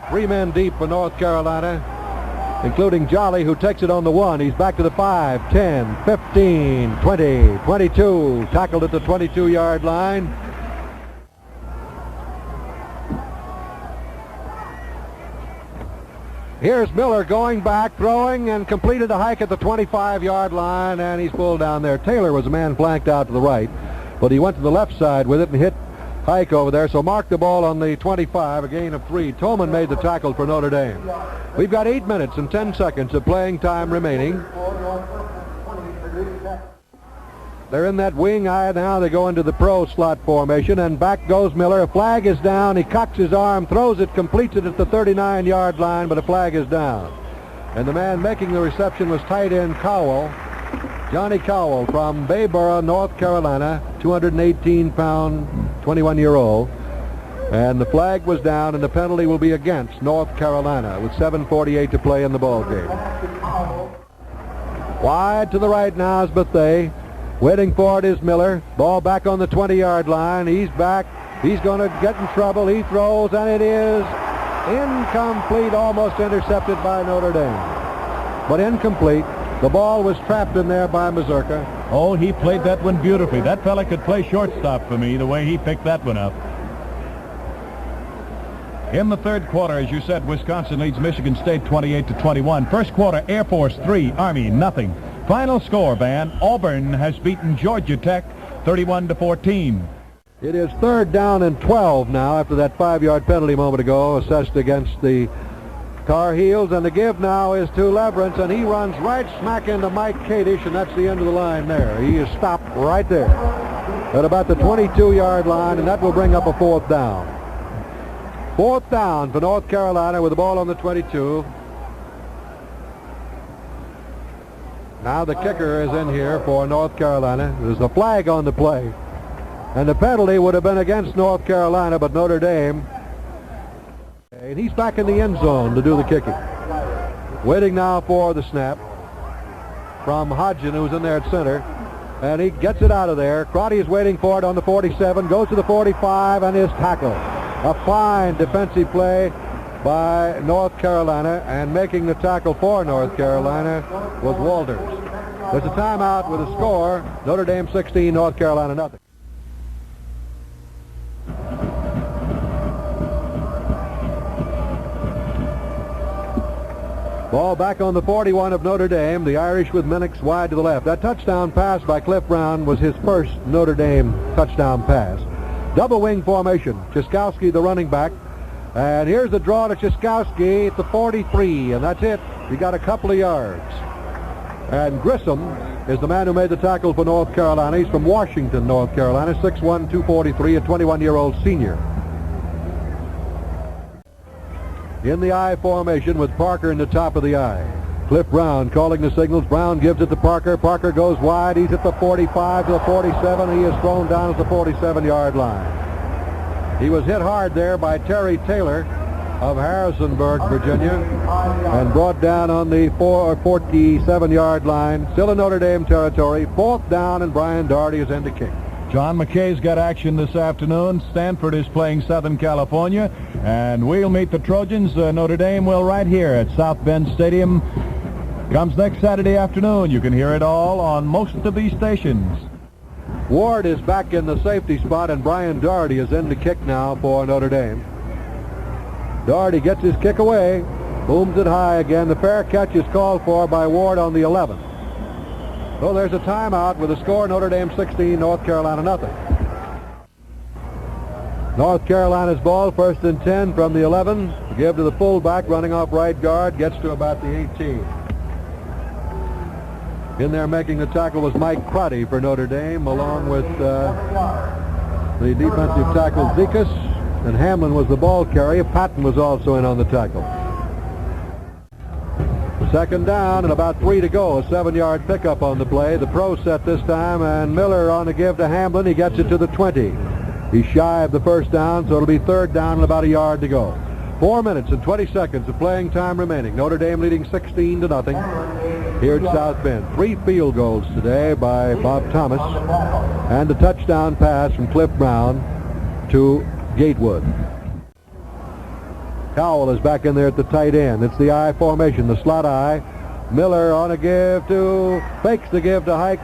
3 men deep for North Carolina, including Jolly, who takes it on the 1. He's back to the 5, 10, 15, 20, 22. Tackled at the 22-yard line. Here's Miller going back, throwing, and completed the hike at the 25-yard line, and he's pulled down there. Taylor was a man flanked out to the right, but he went to the left side with it and hit Hike over there, so mark the ball on the 25, a gain of 3. Tolman made the tackle for Notre Dame. We've got 8 minutes and 10 seconds of playing time remaining. They're in that wing eye now. They go into the pro slot formation, and back goes Miller. A flag is down. He cocks his arm, throws it, completes it at the 39-yard line, but a flag is down. And the man making the reception was tight end Cowell, Johnny Cowell from Bayboro, North Carolina, 218-pound, 21-year-old. And the flag was down, and the penalty will be against North Carolina with 7:48 to play in the ball game. Wide to the right now is Bethea. Waiting for it is Miller. Ball back on the 20-yard line. He's back. He's going to get in trouble. He throws, and it is incomplete, almost intercepted by Notre Dame. But incomplete. The ball was trapped in there by Mazurka. Oh, he played that one beautifully. That fella could play shortstop for me, the way he picked that one up. In the third quarter, as you said, Wisconsin leads Michigan State 28-21. First quarter, Air Force 3, Army nothing. Final score, Van, Auburn has beaten Georgia Tech 31-14. It is 3rd down and 12 now after that 5-yard penalty a moment ago assessed against the Tar Heels, and the give now is to Leverance, and he runs right smack into Mike Kadish, and that's the end of the line there. He is stopped right there at about the 22-yard line, and that will bring up a 4th down. 4th down for North Carolina with the ball on the 22. Now the kicker is in here for North Carolina. There's a flag on the play. And the penalty would have been against North Carolina, but Notre Dame. And he's back in the end zone to do the kicking. Waiting now for the snap from Hodgson, who's in there at center. And he gets it out of there. Crotty is waiting for it on the 47, goes to the 45, and is tackled. A fine defensive play by North Carolina, and making the tackle for North Carolina was Walters. There's a timeout with a score, Notre Dame 16, North Carolina nothing. Ball back on the 41 of Notre Dame. The Irish with Minix wide to the left. That touchdown pass by Cliff Brown was his first Notre Dame touchdown pass. Double wing formation. Ciskowski, the running back. And here's the draw to Ciskowski at the 43, and that's it. He got a couple of yards. And Grissom is the man who made the tackle for North Carolina. He's from Washington, North Carolina, 6'1", 243, a 21-year-old senior. In the I formation with Parker in the top of the I. Cliff Brown calling the signals. Brown gives it to Parker. Parker goes wide. He's at the 45 to the 47. He is thrown down at the 47-yard line. He was hit hard there by Terry Taylor of Harrisonburg, Virginia, and brought down on the 47-yard line. Still in Notre Dame territory. 4th down, and Brian Doherty is in to kick. John McKay's got action this afternoon. Stanford is playing Southern California, and we'll meet the Trojans. Notre Dame will right here at South Bend Stadium. Comes next Saturday afternoon. You can hear it all on most of these stations. Ward is back in the safety spot, and Brian Doherty is in to kick now for Notre Dame. Doherty gets his kick away, booms it high again. The fair catch is called for by Ward on the 11. So there's a timeout with a score, Notre Dame 16, North Carolina nothing. North Carolina's ball, 1st and 10 from the 11. Give to the fullback, running off right guard, gets to about the 18. In there making the tackle was Mike Crotty for Notre Dame, along with the defensive tackle Zekas, and Hamlin was the ball carrier. Patton was also in on the tackle. 2nd down and about 3 to go. A 7-yard pickup on the play. The pro set this time, and Miller on the give to Hamlin. He gets it to the 20. He's shy of the 1st down, so it'll be 3rd down and about a yard to go. 4 minutes and 20 seconds of playing time remaining. Notre Dame leading 16 to nothing here at South Bend. 3 field goals today by Bob Thomas, and a touchdown pass from Cliff Brown to Gatewood. Cowell is back in there at the tight end. It's the I formation, the slot I. Miller on a give to, fakes the give to Hike,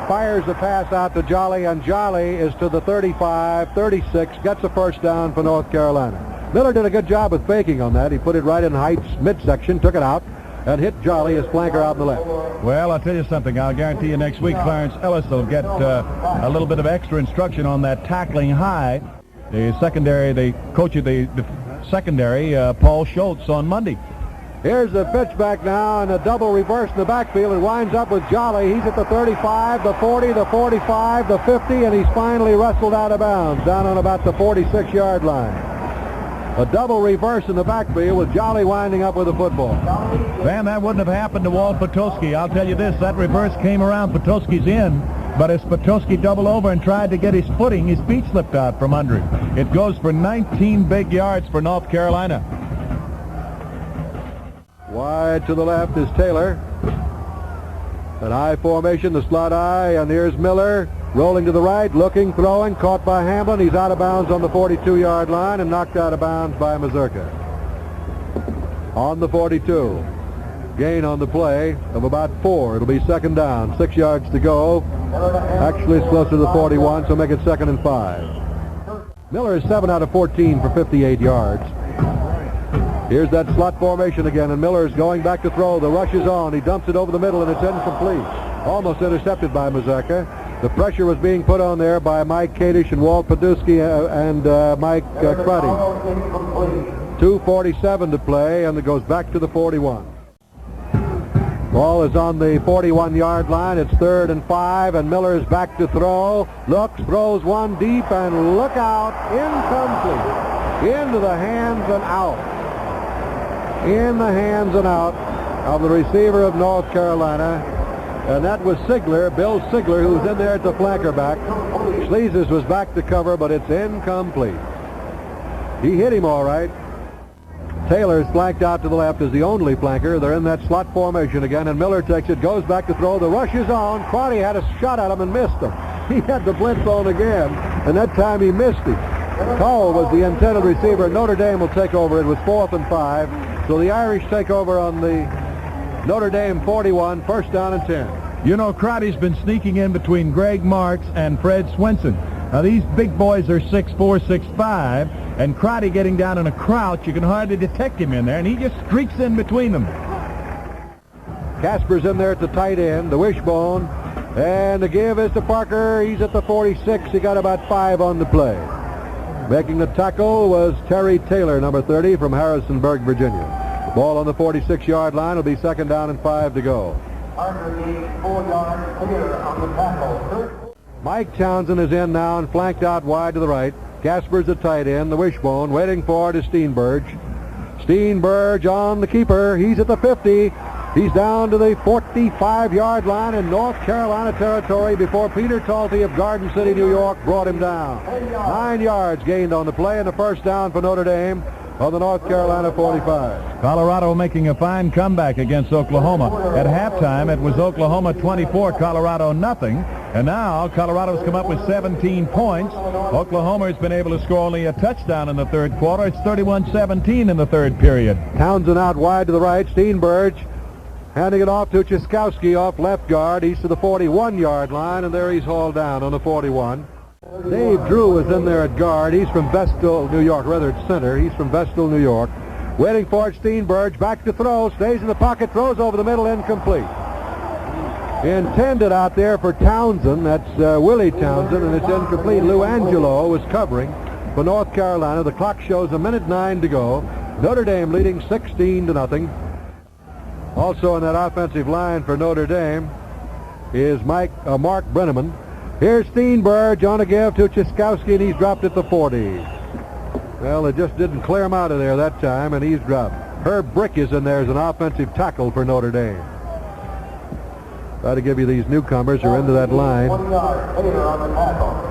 fires the pass out to Jolly, and Jolly is to the 35, 36, gets a 1st down for North Carolina. Miller did a good job with faking on that. He put it right in Hike's midsection, took it out, and hit Jolly, his flanker, out in the left. Well, I'll tell you something. I'll guarantee you next week Clarence Ellis will get a little bit of extra instruction on that tackling high. The secondary, the coach of the secondary, Paul Schultz, on Monday. Here's the pitch back now, and a double reverse in the backfield. It winds up with Jolly. He's at the 35, the 40, the 45, the 50, and he's finally wrestled out of bounds down on about the 46-yard line. A double reverse in the backfield with Jolly winding up with the football. Man, that wouldn't have happened to Walt Potosky. I'll tell you this, that reverse came around Potosky's end, but as Potosky doubled over and tried to get his footing, his feet slipped out from under him. It goes for 19 big yards for North Carolina. Wide to the left is Taylor. An I formation, the slot I, and here's Miller. Rolling to the right, looking, throwing, caught by Hamlin. He's out of bounds on the 42-yard line and knocked out of bounds by Mazurka. On the 42. Gain on the play of about 4. It'll be 2nd down, 6 yards to go. Actually, it's closer to the 41, so make it 2nd and 5. Miller is 7 out of 14 for 58 yards. Here's that slot formation again, and Miller's going back to throw. The rush is on. He dumps it over the middle, and it's incomplete. Almost intercepted by Mazurka. The pressure was being put on there by Mike Kadish and Walt Podolsky and Mike Crotty. 2:47 to play, and it goes back to the 41. Ball is on the 41-yard line. It's 3rd and 5, and Miller is back to throw. Looks, throws one deep, and look out, incomplete. into the hands and out. In the hands and out of the receiver of North Carolina. And that was Sigler, Bill Sigler, who was in there at the flanker back. Schleses was back to cover, but it's incomplete. He hit him all right. Taylor's flanked out to the left as the only flanker. They're in that slot formation again, and Miller takes it, goes back to throw. The rush is on. Crotty had a shot at him and missed him. He had the blitz on again, and that time he missed him. Cole was the intended receiver. Notre Dame will take over. It was 4th and 5. So the Irish take over on the Notre Dame 41, first down and 10. You know, Crotty's been sneaking in between Greg Marks and Fred Swenson. Now, these big boys are 6'4", 6'5", and Crotty getting down in a crouch, you can hardly detect him in there, and he just streaks in between them. Casper's in there at the tight end, the wishbone, and the give is to Parker. He's at the 46. He got about 5 on the play. Making the tackle was Terry Taylor, number 30, from Harrisonburg, Virginia. Ball on the 46-yard line. Will be 2nd down and 5 to go. Parker needs 4 yards clear on the tackle. Mike Townsend is in now and flanked out wide to the right. Gasper's the tight end, the wishbone, waiting for it is Steenberg. Steenberg on the keeper. He's at the 50. He's down to the 45-yard line in North Carolina territory before Peter Talty of Garden City, New York, brought him down. 9 yards gained on the play and a first down for Notre Dame on the North Carolina 45. Colorado making a fine comeback against Oklahoma. At halftime, it was Oklahoma 24, Colorado nothing. And now Colorado's come up with 17 points. Oklahoma has been able to score only a touchdown in the third quarter. It's 31-17 in the third period. Townsend out wide to the right. Steenberg handing it off to Chiskowski off left guard. He's to the 41-yard line, and there he's hauled down on the 41. Dave Drew is in there at guard. He's from Vestal, New York, rather at center. He's from Vestal, New York. Waiting for it, Steenberg, back to throw, stays in the pocket, throws over the middle, incomplete. Intended out there for Townsend, that's Willie Townsend, and it's incomplete. Lou Angelo was covering for North Carolina. The clock shows 1:09 to go. Notre Dame leading 16-0. Also in that offensive line for Notre Dame is Mark Brenneman. Here's Steenberg on a give to Chiskowski, and he's dropped at the 40. Well, it just didn't clear him out of there that time, and he's dropped. Herb Brick is in there as an offensive tackle for Notre Dame. Try to give you these newcomers who are into that line.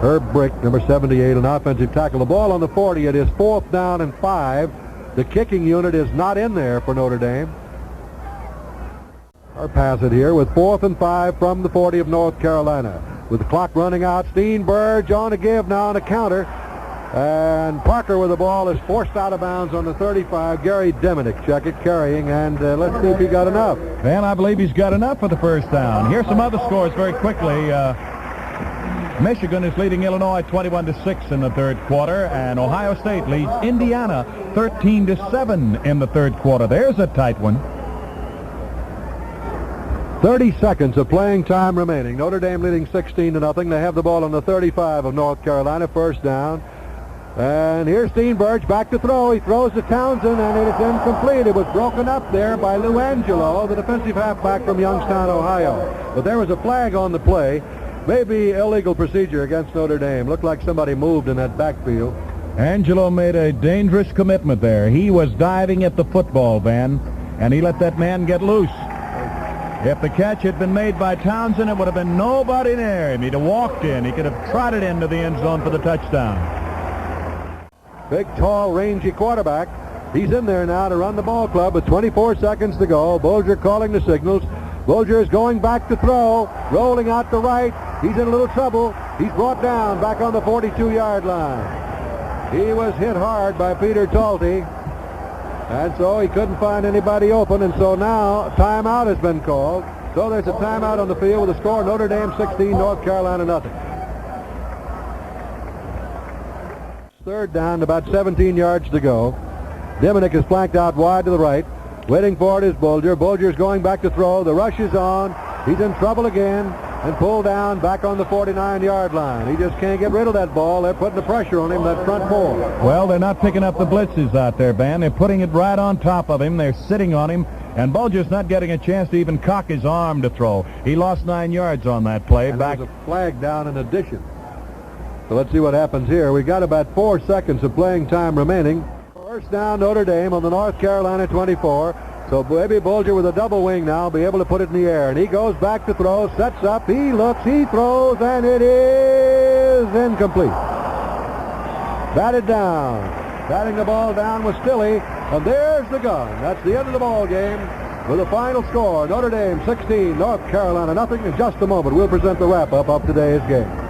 Herb Brick, number 78, an offensive tackle. The ball on the 40. It is 4th down and 5. The kicking unit is not in there for Notre Dame. Or pass it here with 4th and 5 from the 40 of North Carolina. With the clock running out, Steenberg on a give now on a counter. And Parker with the ball is forced out of bounds on the 35. Gary Deminick, check it, carrying, and let's see if he got enough. Man, I believe he's got enough for the first down. Here's some other scores very quickly. Michigan is leading Illinois 21-6 in the third quarter, and Ohio State leads Indiana 13-7 in the third quarter. There's a tight one. 30 seconds of playing time remaining. Notre Dame leading 16-0. They have the ball on the 35 of North Carolina, first down. And here's Steenberg back to throw. He throws to Townsend, and it is incomplete. It was broken up there by Lou Angelo, the defensive halfback from Youngstown, Ohio. But there was a flag on the play. Maybe illegal procedure against Notre Dame. Looked like somebody moved in that backfield. Angelo made a dangerous commitment there. He was diving at the football, Van, and he let that man get loose. If the catch had been made by Townsend, it would have been nobody near him. He'd have walked in. He could have trotted into the end zone for the touchdown. Big, tall, rangy quarterback. He's in there now to run the ball club with 24 seconds to go. Bolger calling the signals. Bolger is going back to throw, rolling out to right. He's in a little trouble. He's brought down back on the 42-yard line. He was hit hard by Peter Talty, and so he couldn't find anybody open, and so now timeout has been called. So there's a timeout on the field with a score: Notre Dame 16, North Carolina nothing. Third down, about 17 yards to go. Deminick is flanked out wide to the right. Waiting for it is Bolger. Bolger's going back to throw. The rush is on. He's in trouble again and pulled down back on the 49-yard line. He just can't get rid of that ball. They're putting the pressure on him, that front four. Well, they're not picking up the blitzes out there, Van. They're putting it right on top of him. They're sitting on him, and Bolger's not getting a chance to even cock his arm to throw. He lost 9 yards on that play. And back. There's a flag down in addition. So let's see what happens here. We got about 4 seconds of playing time remaining. First down, Notre Dame on the North Carolina 24. So maybe Bulger with a double wing now will be able to put it in the air. And he goes back to throw, sets up, he looks, he throws, and it is incomplete. Batted down. Batting the ball down was Stilley. And there's the gun. That's the end of the ball game. With the final score, Notre Dame 16, North Carolina nothing. In just a moment, we'll present the wrap-up of today's game.